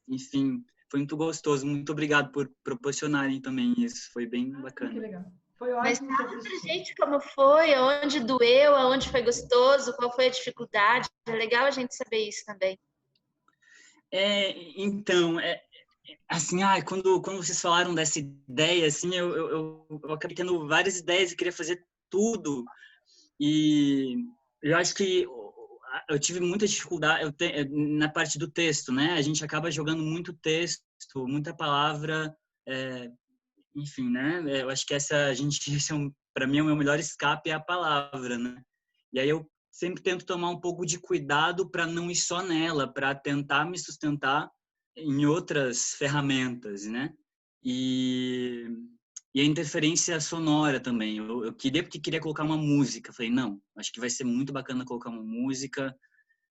enfim, foi muito gostoso. Muito obrigado por proporcionarem também isso. Foi bem Que bacana. legal. Foi Mas ótimo te fala pra assistir. gente como foi, aonde doeu, aonde foi gostoso, qual foi a dificuldade. É legal a gente saber isso também. Então, assim, quando vocês falaram dessa ideia, assim, eu acabei tendo várias ideias e queria fazer tudo. E eu acho que eu tive muita dificuldade na parte do texto, né? A gente acaba jogando muito texto, muita palavra, enfim, né? Eu acho que para mim, o meu melhor escape é a palavra, né? E aí eu sempre tento tomar um pouco de cuidado para não ir só nela, para tentar me sustentar em outras ferramentas, né? E a interferência sonora também. Eu queria colocar uma música. Falei, não, acho que vai ser muito bacana colocar uma música.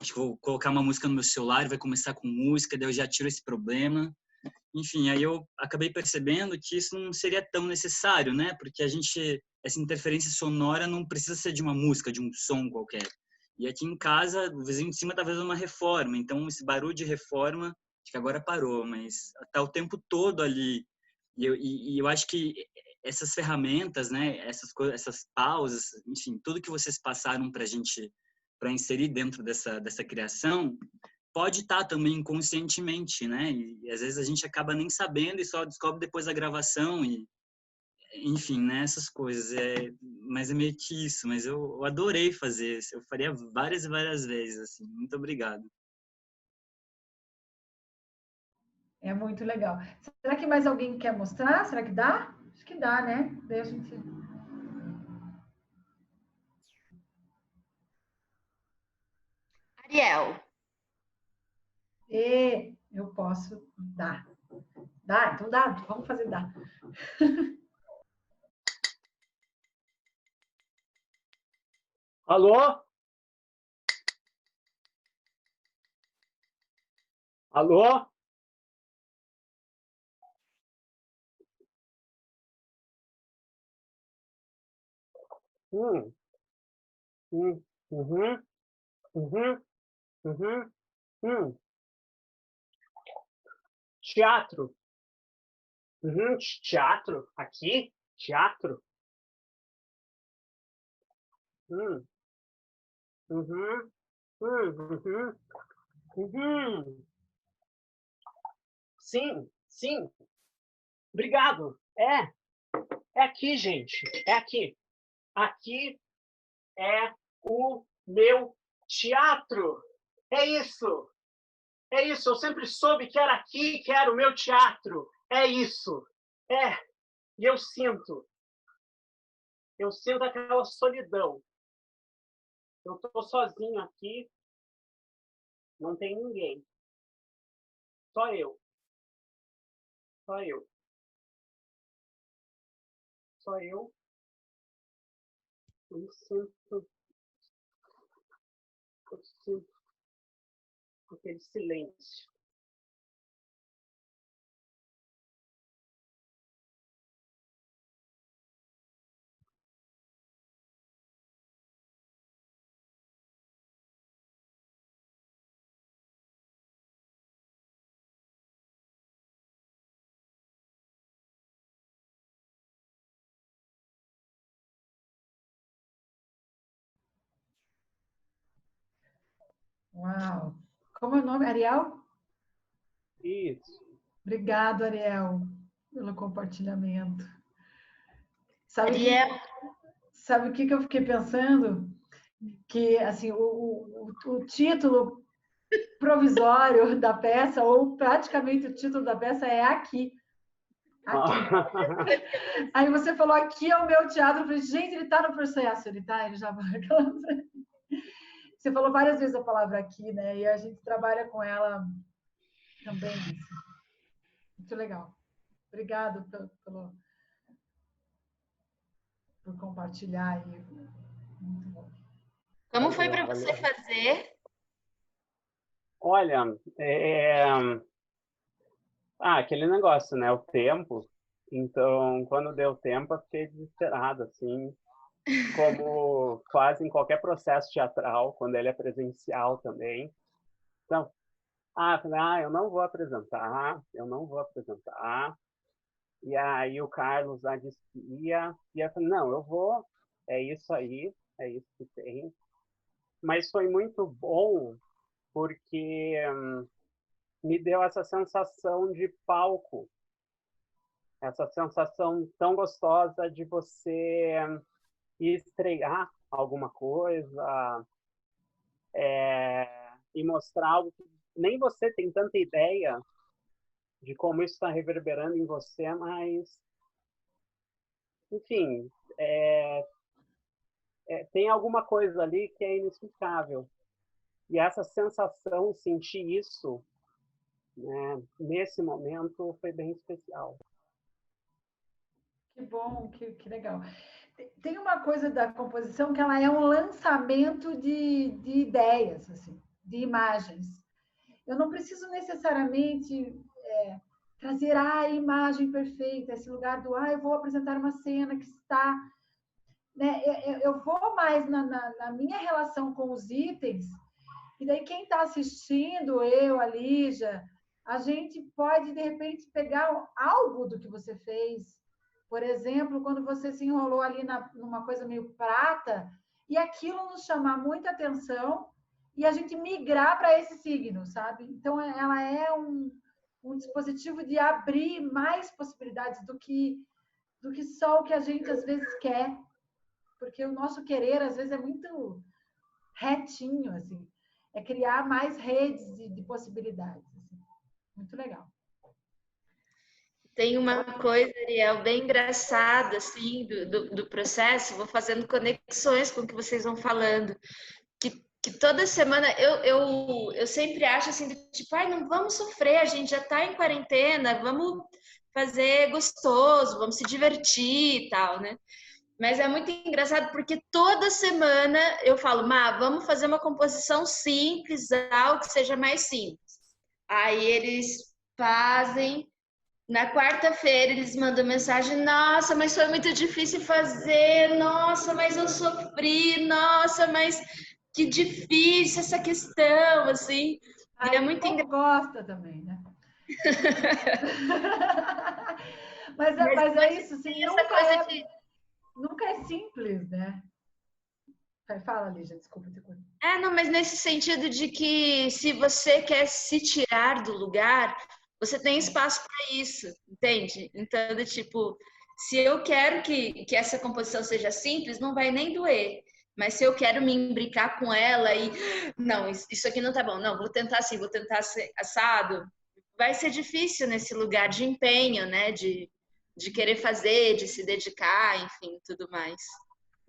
Acho que vou colocar uma música no meu celular, vai começar com música, daí eu já tiro esse problema. Enfim, aí eu acabei percebendo que isso não seria tão necessário, né? Porque essa interferência sonora não precisa ser de uma música, de um som qualquer. E aqui em casa, o vizinho de cima está fazendo uma reforma, então esse barulho de reforma, acho que agora parou, mas está o tempo todo ali. E eu acho que essas ferramentas, né? Essas pausas, enfim, tudo que vocês passaram para a gente, para inserir dentro dessa criação, pode estar também inconscientemente, né? E às vezes a gente acaba nem sabendo e só descobre depois da gravação e, enfim, né? Essas coisas. Mas é meio que isso. Mas eu adorei fazer isso. Eu faria várias e várias vezes, assim. Muito obrigado. É muito legal. Será que mais alguém quer mostrar? Será que dá? Acho que dá, né? Daí a gente... Ariel, Eu posso dar. Dá? Então dá. Vamos fazer dar. Alô? Alô? Hum, uhum, uhum, uhum, Teatro. Teatro? Aqui? Teatro? Hum, uhum, uhum, uhum. Sim, sim. Obrigado. É aqui, gente. É aqui. Aqui é o meu teatro. É isso. É isso. Eu sempre soube que era aqui que era o meu teatro. É isso. E eu sinto. Eu sinto aquela solidão. Eu estou sozinho aqui. Não tem ninguém. Só eu. Só eu. Só eu. Eu sinto aquele silêncio. Uau! Como é o nome? Ariel? Isso. Obrigado, Ariel, pelo compartilhamento. Sabe Ariel, o que eu fiquei pensando? Que assim, o título provisório da peça, ou praticamente o título da peça, é Aqui. Aqui. Aí você falou, aqui é o meu teatro. Eu falei, gente, ele está no processo, ele está, ele já vai. Você falou várias vezes a palavra aqui, né? E a gente trabalha com ela também. Assim. Muito legal. Obrigado por compartilhar aí. Muito bom. como foi para Valeu. você fazer? Olha, Aquele negócio, né? O tempo. Então, quando deu tempo, eu fiquei desesperado, assim, como quase em qualquer processo teatral, quando ele é presencial também. Então, falei, eu não vou apresentar. E aí o Carlos já disse que ia, e eu falei, não, eu vou, é isso aí, é isso que tem. Mas foi muito bom, porque me deu essa sensação de palco, essa sensação tão gostosa de você estrear alguma coisa e mostrar algo que nem você tem tanta ideia de como isso está reverberando em você, mas, enfim, tem alguma coisa ali que é inexplicável. E essa sensação, sentir isso, né, nesse momento, foi bem especial. Que bom, que legal. Tem uma coisa da composição que ela é um lançamento de ideias, assim, de imagens. Eu não preciso necessariamente trazer a imagem perfeita, esse lugar do eu vou apresentar uma cena que está... Né? Eu vou mais na minha relação com os itens, e daí quem está assistindo, eu, a Lígia, a gente pode, de repente, pegar algo do que você fez. Por exemplo, quando você se enrolou ali numa coisa meio prata, e aquilo nos chamar muita atenção, e a gente migrar para esse signo, sabe? Então, ela é um dispositivo de abrir mais possibilidades do que só o que a gente, às vezes, quer. Porque o nosso querer, às vezes, é muito retinho, assim. É criar mais redes de possibilidades. Assim. Muito legal. Tem uma coisa, Ariel, bem engraçada, assim, do processo, vou fazendo conexões com o que vocês vão falando, que toda semana eu sempre acho assim, tipo, não vamos sofrer, a gente já está em quarentena, vamos fazer gostoso, vamos se divertir e tal, né? Mas é muito engraçado porque toda semana eu falo, vamos fazer uma composição simples, algo que seja mais simples. Aí eles fazem. Na quarta-feira eles mandam mensagem, nossa, mas foi muito difícil fazer, nossa, mas eu sofri, nossa, mas que difícil essa questão, assim. E é muito engraçado. Gosta também, né? mas é isso, assim, nunca é simples, né? Fala, Lígia, desculpa. Não, mas nesse sentido de que se você quer se tirar do lugar, você tem espaço para isso, entende? Então, tipo, se eu quero que essa composição seja simples, não vai nem doer. Mas se eu quero me imbricar com ela e... Não, isso aqui não tá bom. Não, vou tentar assim, vou tentar assado. Vai ser difícil nesse lugar de empenho, né? De querer fazer, de se dedicar, enfim, tudo mais.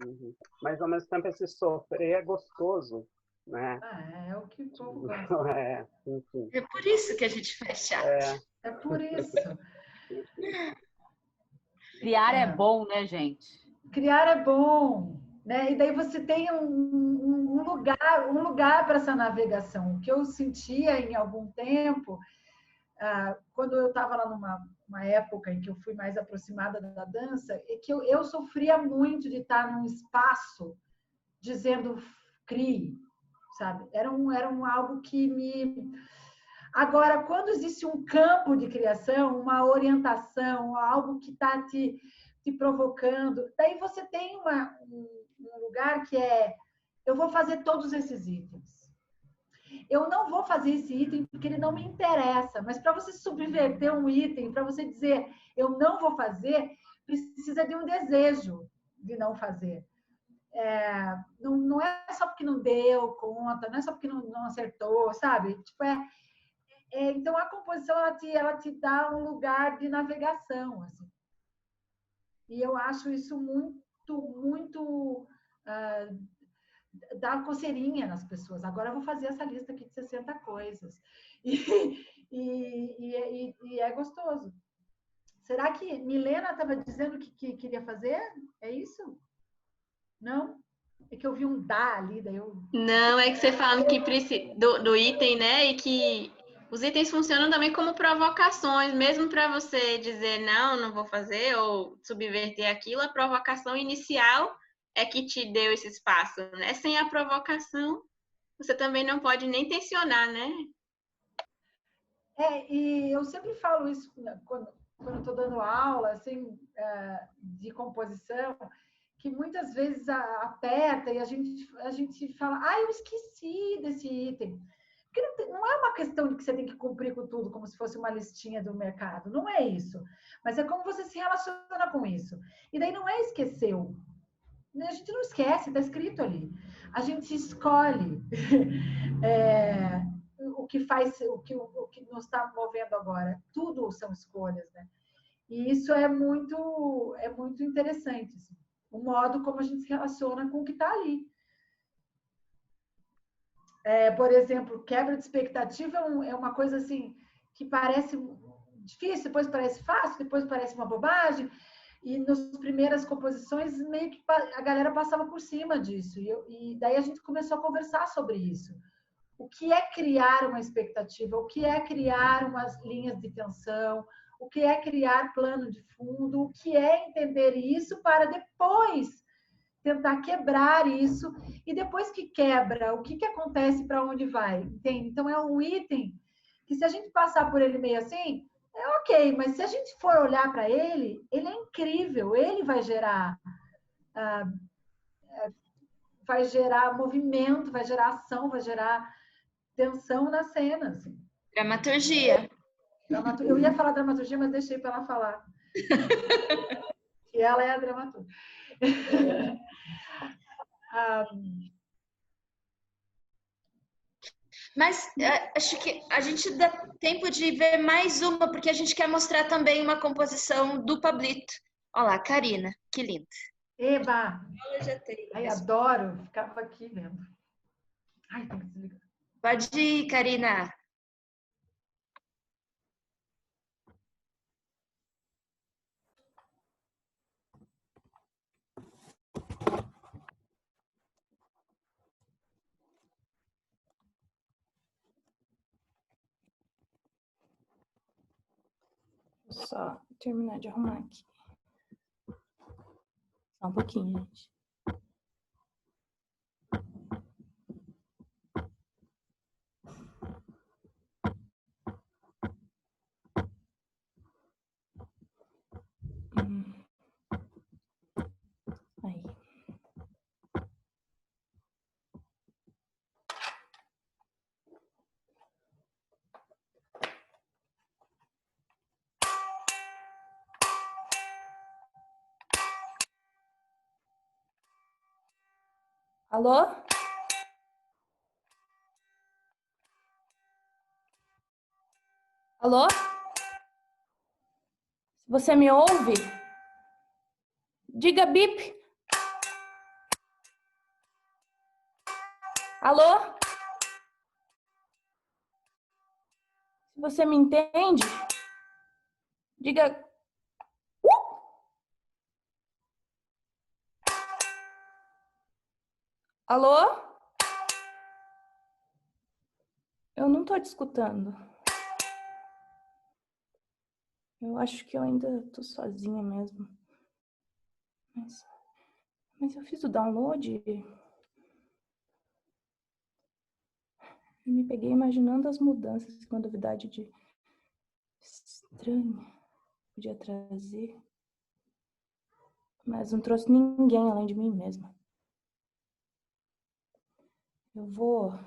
Uhum. Mas, ao mesmo tempo, esse sofrer é gostoso, né? É o que o povo gosta. Enfim. É por isso que a gente faz teatro. É por isso. Criar é bom, né, gente? Criar é bom, né? E daí você tem um lugar para essa navegação. O que eu sentia em algum tempo, quando eu estava lá numa época em que eu fui mais aproximada da dança, é que eu sofria muito de estar num espaço dizendo crie, sabe? Era algo que me... Agora, quando existe um campo de criação, uma orientação, algo que está te provocando, daí você tem um lugar que eu vou fazer todos esses itens. Eu não vou fazer esse item porque ele não me interessa, mas para você subverter um item, para você dizer eu não vou fazer, precisa de um desejo de não fazer. Não é só porque não deu conta, não é só porque não acertou, sabe? Tipo, então a composição ela te dá um lugar de navegação, assim. E eu acho isso muito dá coceirinha nas pessoas. Agora eu vou fazer essa lista aqui de 60 coisas. E é gostoso. Será que Milena estava dizendo que queria fazer? É isso? Não? É que eu vi um dá ali, daí eu... Não, é que você falando que precisa do item, né? E que Os itens funcionam também como provocações, mesmo para você dizer não, não vou fazer, ou subverter aquilo, a provocação inicial é que te deu esse espaço, né? Sem a provocação, você também não pode nem tensionar, né? E eu sempre falo isso quando eu estou dando aula, assim, de composição, que muitas vezes aperta e a gente fala, eu esqueci desse item. Porque não é uma questão de que você tem que cumprir com tudo, como se fosse uma listinha do mercado. Não é isso. Mas é como você se relaciona com isso. E daí não é esqueceu. A gente não esquece, está escrito ali. A gente escolhe o que faz, o que nos está movendo agora. Tudo são escolhas, né? E isso é muito interessante. Assim. O modo como a gente se relaciona com o que está ali. Por exemplo, quebra de expectativa é uma coisa assim que parece difícil, depois parece fácil, depois parece uma bobagem. E nas primeiras composições, meio que a galera passava por cima disso. E daí a gente começou a conversar sobre isso. O que é criar uma expectativa? O que é criar umas linhas de tensão? O que é criar plano de fundo? O que é entender isso para depois tentar quebrar isso, e depois que quebra, o que acontece, para onde vai, entende? Então, é um item que se a gente passar por ele meio assim, é ok, mas se a gente for olhar para ele, ele é incrível, ele vai gerar movimento, vai gerar ação, vai gerar tensão na cena. Assim. Dramaturgia. Eu ia falar dramaturgia, mas deixei para ela falar. Que ela é a dramaturga. Mas acho que a gente dá tempo de ver mais uma, porque a gente quer mostrar também uma composição do Pablito. Olha lá, Karina, que linda. Eba! Eu já tenho. Ai, adoro, ficava aqui vendo. Ai, tem que desligar. Pode ir, Karina. Vou só terminar de arrumar aqui. Só um pouquinho, gente. Aí. Alô? Alô? Se você me ouve, diga bip. Alô? Se você me entende, diga. Alô? Eu não tô te escutando. Eu acho que eu ainda tô sozinha mesmo. Mas eu fiz o download e me peguei imaginando as mudanças que uma novidade de estranha podia trazer. Mas não trouxe ninguém além de mim mesma. Eu vou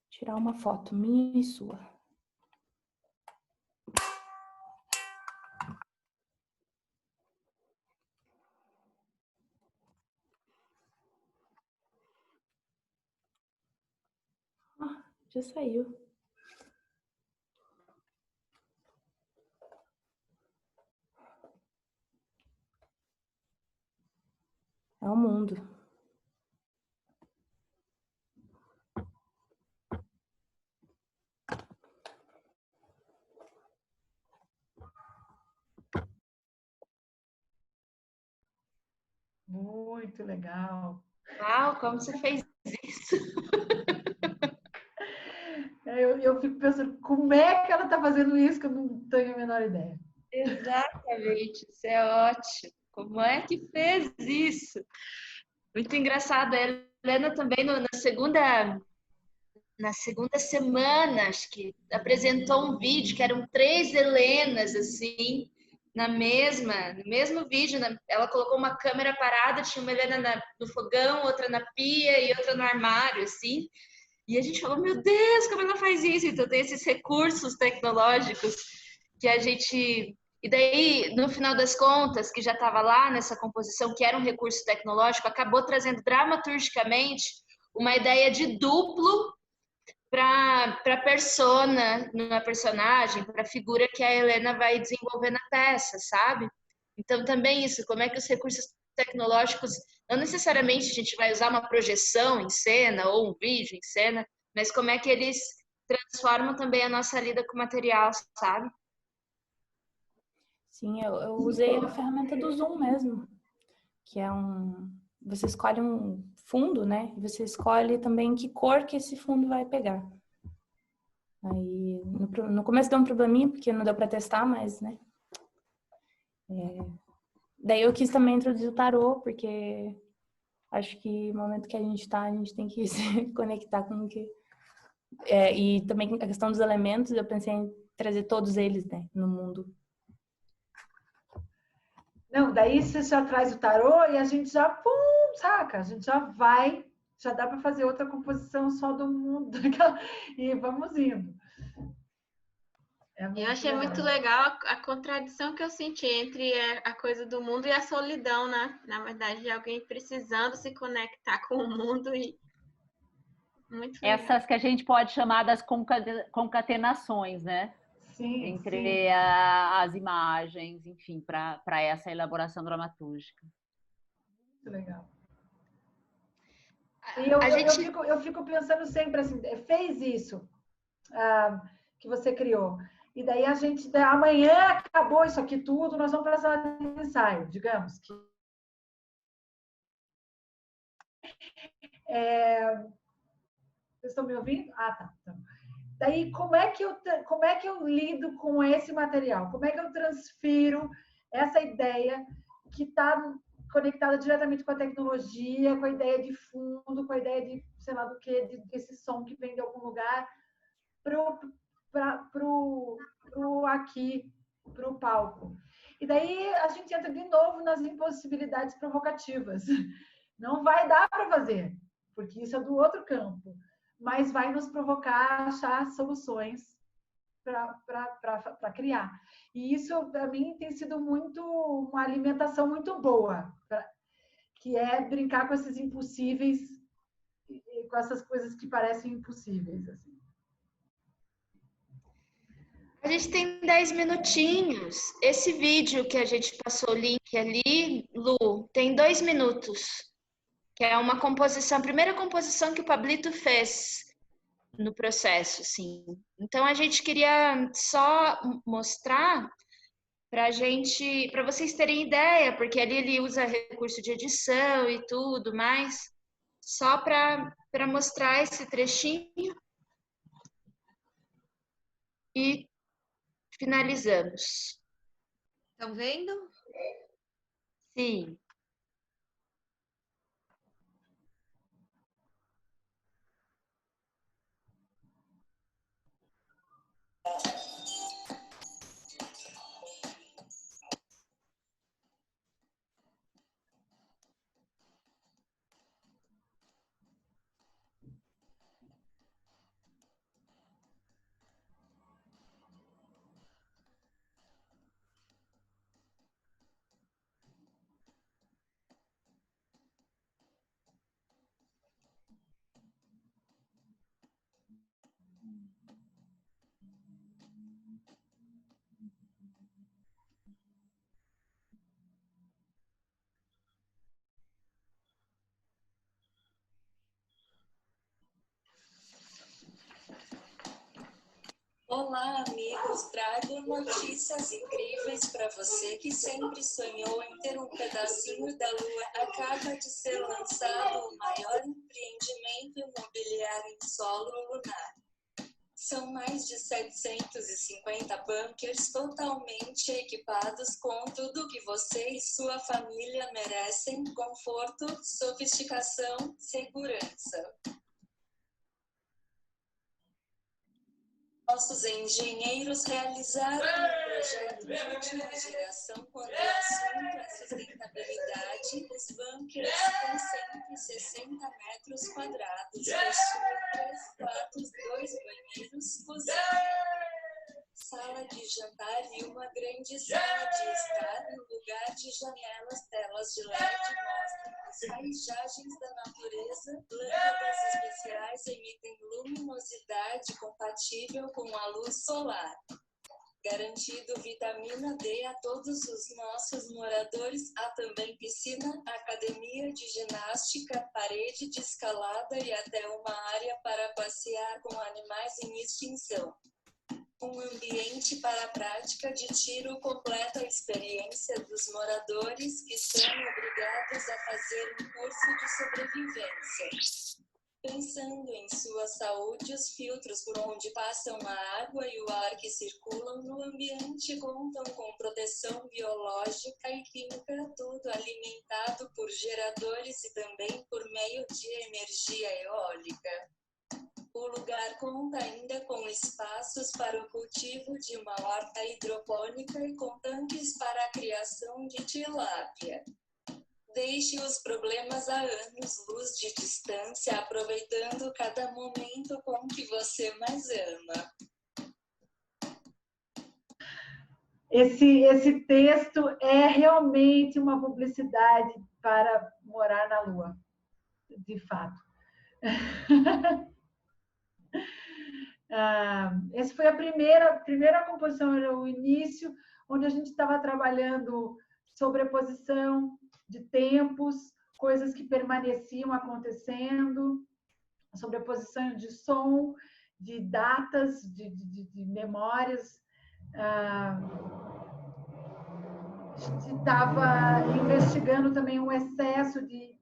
tirar uma foto minha e sua. Já saiu. É o mundo. Muito legal. Uau, como você fez isso? Eu fico pensando, como é que ela está fazendo isso, que eu não tenho a menor ideia. Exatamente, isso é ótimo. Como é que fez isso? Muito engraçado. A Helena também na segunda semana, acho que apresentou um vídeo que eram 3 Helenas, assim, no mesmo vídeo. Ela colocou uma câmera parada, tinha uma Helena no fogão, outra na pia e outra no armário, assim. E a gente falou, meu Deus, como ela faz isso? Então tem esses recursos tecnológicos que a gente... E daí, no final das contas, que já estava lá nessa composição, que era um recurso tecnológico, acabou trazendo dramaturgicamente uma ideia de duplo para a persona, na personagem, para a figura que a Helena vai desenvolver na peça, sabe? Então, também isso, como é que os recursos tecnológicos, não necessariamente a gente vai usar uma projeção em cena ou um vídeo em cena, mas como é que eles transformam também a nossa lida com o material, sabe? Sim, eu usei a ferramenta do Zoom mesmo, que é você escolhe um fundo, né? E você escolhe também que cor que esse fundo vai pegar. Aí, no começo deu um probleminha, porque não deu para testar, mas, né? Daí eu quis também introduzir o tarô, porque acho que no momento que a gente tá, a gente tem que se conectar com o que... e também a questão dos elementos, eu pensei em trazer todos eles, né, no mundo. Não, daí você já traz o tarô e a gente já, pum, saca? A gente já vai, já dá para fazer outra composição só do mundo e vamos indo. Eu achei muito legal a contradição que eu senti entre a coisa do mundo e a solidão, né? Na verdade, de alguém precisando se conectar com o mundo e muito legal. Essas que a gente pode chamar das concatenações, né? Sim, entre sim. As imagens, enfim, para essa elaboração dramatúrgica. Muito legal. E eu fico pensando sempre assim, fez isso que você criou. E daí a gente, amanhã acabou isso aqui tudo, nós vamos para a sala de ensaio, digamos que. Vocês estão me ouvindo? Ah, tá. Então. Daí, como é que eu lido com esse material? Como é que eu transfiro essa ideia que está conectada diretamente com a tecnologia, com a ideia de fundo, com a ideia de, sei lá do que, desse som que vem de algum lugar, pro aqui, pro palco. E daí a gente entra de novo nas impossibilidades provocativas. Não vai dar para fazer, porque isso é do outro campo, mas vai nos provocar a achar soluções para criar. E isso, para mim, tem sido uma alimentação muito boa, que é brincar com esses impossíveis, com essas coisas que parecem impossíveis. Assim. A gente tem 10 minutinhos. Esse vídeo que a gente passou o link ali, Lu, tem 2 minutos. Que é uma composição, a primeira composição que o Pablito fez no processo, assim. Então a gente queria só mostrar para vocês terem ideia, porque ali ele usa recurso de edição e tudo mais, só para mostrar esse trechinho e finalizamos. Estão vendo? Sim. Olá, amigos! Trago notícias incríveis para você que sempre sonhou em ter um pedacinho da Lua. Acaba de ser lançado o maior empreendimento imobiliário em solo lunar. São mais de 750 bunkers totalmente equipados com tudo que você e sua família merecem: conforto, sofisticação, segurança. Nossos engenheiros realizaram um projeto de última geração quando o assunto é sustentabilidade. Os bunkers com 160 metros quadrados possuem 3 quartos, 2 banheiros, cozinha, sala de jantar e uma grande sala de estar. No lugar de janelas, telas de LED mostram as paisagens da natureza. Lâmpadas especiais emitem luminosidade compatível com a luz solar. Garantido vitamina D a todos os nossos moradores. Há também piscina, academia de ginástica, parede de escalada e até uma área para passear com animais em extinção. Um ambiente para a prática de tiro completa a experiência dos moradores, que são obrigados a fazer um curso de sobrevivência. Pensando em sua saúde, os filtros por onde passam a água e o ar que circulam no ambiente contam com proteção biológica e química, tudo alimentado por geradores e também por meio de energia eólica. O lugar conta ainda com espaços para o cultivo de uma horta hidropônica e com tanques para a criação de tilápia. Deixe os problemas a anos-luz de distância, aproveitando cada momento com o que você mais ama. Esse texto é realmente uma publicidade para morar na Lua, de fato. Essa foi a primeira composição, era o início, onde a gente estava trabalhando sobreposição de tempos, coisas que permaneciam acontecendo, sobreposição de som, de datas, de memórias. A gente estava investigando também um excesso de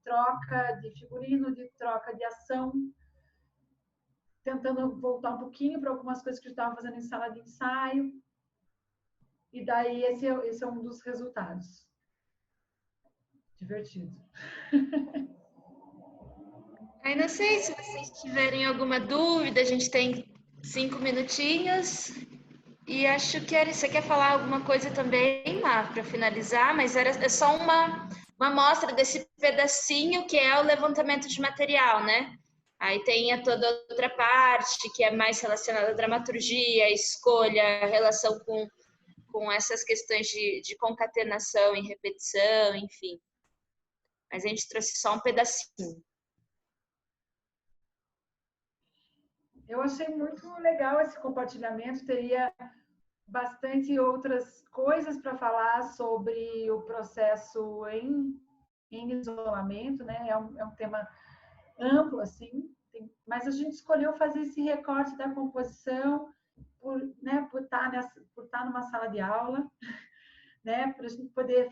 troca de figurino, de troca de ação, tentando voltar um pouquinho para algumas coisas que a gente estava fazendo em sala de ensaio. E daí esse é um dos resultados. Divertido. Aí não sei se vocês tiverem alguma dúvida, a gente tem 5 minutinhos. E acho que você quer falar alguma coisa também, Má, para finalizar, mas é só uma amostra desse pedacinho que é o levantamento de material, né? Aí tem toda outra parte que é mais relacionada à dramaturgia, escolha, relação com essas questões de concatenação e repetição, enfim. Mas a gente trouxe só um pedacinho. Eu achei muito legal esse compartilhamento, teria bastante outras coisas para falar sobre o processo em isolamento, né? É um tema amplo, assim, mas a gente escolheu fazer esse recorte da composição por estar numa sala de aula, né? Para a gente poder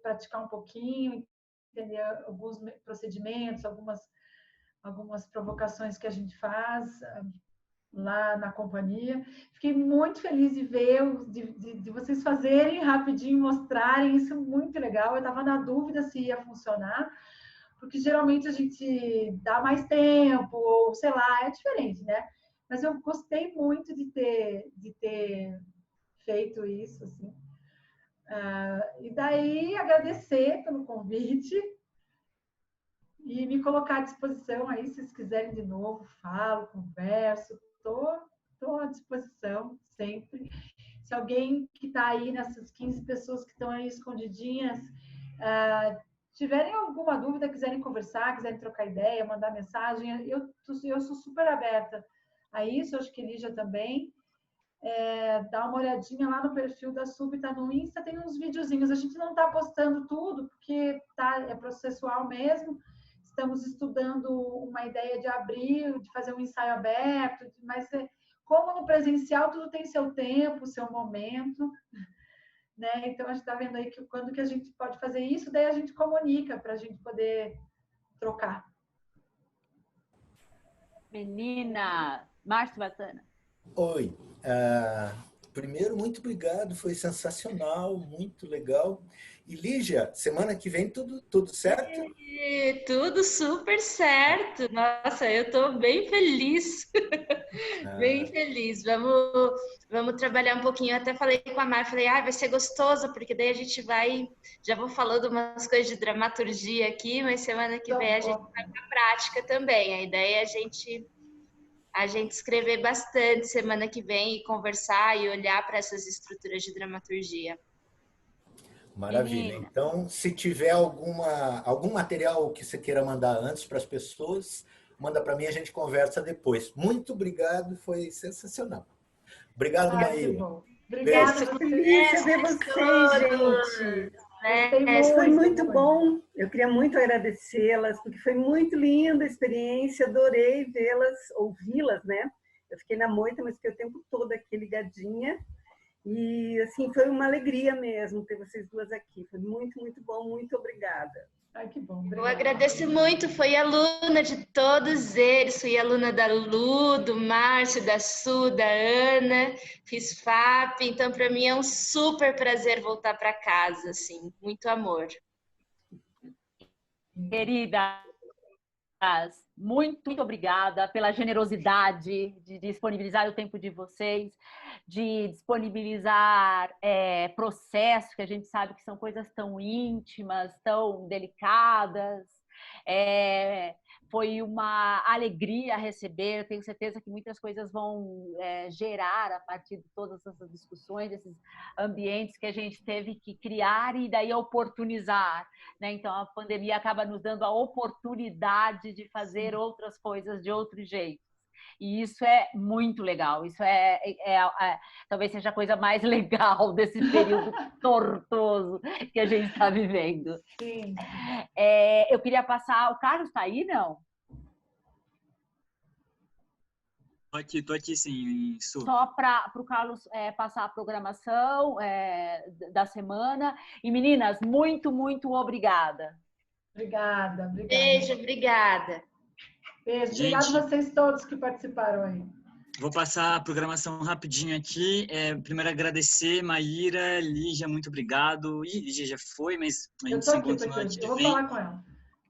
praticar um pouquinho, entender alguns procedimentos, algumas provocações que a gente faz lá na companhia. Fiquei muito feliz de ver, de vocês fazerem rapidinho, mostrarem, isso é muito legal. Eu estava na dúvida se ia funcionar, porque geralmente a gente dá mais tempo, ou sei lá, é diferente, né? Mas eu gostei muito de ter feito isso, assim. E daí, agradecer pelo convite e me colocar à disposição aí, se vocês quiserem de novo, falo, converso, estou à disposição sempre. Se alguém que está aí, nessas 15 pessoas que estão aí escondidinhas, tiverem alguma dúvida, quiserem conversar, quiserem trocar ideia, mandar mensagem, eu sou super aberta a isso, acho que Lígia também. Dá uma olhadinha lá no perfil da Súbita no Insta, tem uns videozinhos. A gente não está postando tudo, porque é processual mesmo. Estamos estudando uma ideia de abrir, de fazer um ensaio aberto, mas como no presencial tudo tem seu tempo, seu momento, né? Então a gente está vendo aí que quando que a gente pode fazer isso, daí a gente comunica para a gente poder trocar. Menina, Márcio Batana. Oi. Primeiro, muito obrigado, foi sensacional, muito legal. E Lígia, semana que vem tudo certo? Tudo super certo. Nossa, eu estou bem feliz. Bem feliz. Vamos trabalhar um pouquinho. Eu até falei com a Mar, falei, vai ser gostoso, porque daí a gente vai. Já vou falando umas coisas de dramaturgia aqui, mas semana que vem a gente vai para a prática também. A ideia é a gente escrever bastante semana que vem e conversar e olhar para essas estruturas de dramaturgia. Maravilha. Então, se tiver algum material que você queira mandar antes para as pessoas, manda para mim, a gente conversa depois. Muito obrigado, foi sensacional. Obrigado, Maíra. Obrigada, Feliz ver vocês, gente. Foi muito bom. Eu queria muito agradecê-las, porque foi muito linda a experiência, adorei vê-las, ouvi-las, né? Eu fiquei na moita, mas fiquei o tempo todo aqui ligadinha. E, assim, foi uma alegria mesmo ter vocês duas aqui. Foi muito, muito bom. Muito obrigada. Ai, que bom. Eu agradeço muito. Fui aluna de todos eles. Fui aluna da Lu, do Márcio, da Su, da Ana. Fiz FAP. Então, para mim, é um super prazer voltar para casa. Assim, muito amor. Queridas, muito obrigada pela generosidade de disponibilizar o tempo de vocês, de disponibilizar processos que a gente sabe que são coisas tão íntimas, tão delicadas. Foi uma alegria receber, eu tenho certeza que muitas coisas vão gerar a partir de todas essas discussões, desses ambientes que a gente teve que criar e daí oportunizar, né? Então, a pandemia acaba nos dando a oportunidade de fazer outras coisas de outro jeito. E isso é muito legal, isso talvez seja a coisa mais legal desse período tortuoso que a gente está vivendo. Sim. Eu queria passar... O Carlos está aí, não? Tô aqui sim. Só para o Carlos passar a programação da semana. E meninas, muito, muito obrigada. Obrigada. Beijo, obrigada. Beijo, obrigado a vocês todos que participaram aí. Vou passar a programação rapidinho aqui. Primeiro agradecer, Maíra, Lígia, muito obrigado. Lígia já foi, mas a gente se encontra no ano que vem. Eu vou falar com ela.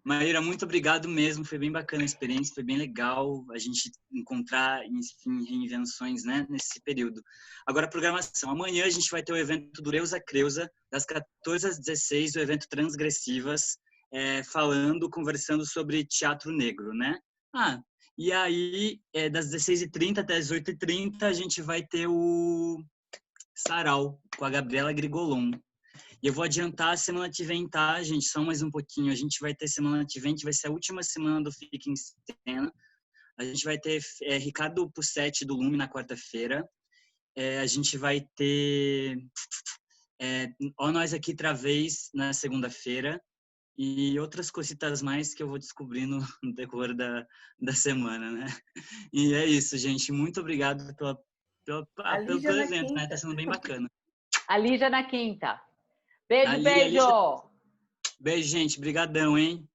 Maíra, muito obrigado mesmo. Foi bem bacana a experiência, foi bem legal a gente encontrar, enfim, reinvenções, né, nesse período. Agora a programação. Amanhã a gente vai ter o evento do Reusa Creusa, das 14 às 16, o evento Transgressivas, conversando sobre teatro negro, né? E aí, das 16h30 até as 8h30, a gente vai ter o Sarau, com a Gabriela Grigolon. E eu vou adiantar a semana que vem, tá, gente? Só mais um pouquinho. A gente vai ter semana que vem, que vai ser a última semana do Fica em Cena. A gente vai ter Ricardo Pussetti, do Lume, na quarta-feira. A gente vai ter Ó Nós Aqui Travês, na segunda-feira. E outras cositas mais que eu vou descobrindo no decorrer da semana, né? E é isso, gente. Muito obrigado pelo evento, né? Tá sendo bem bacana. A Lígia na quinta. Beijo, beijo! Beijo, gente. Brigadão, hein?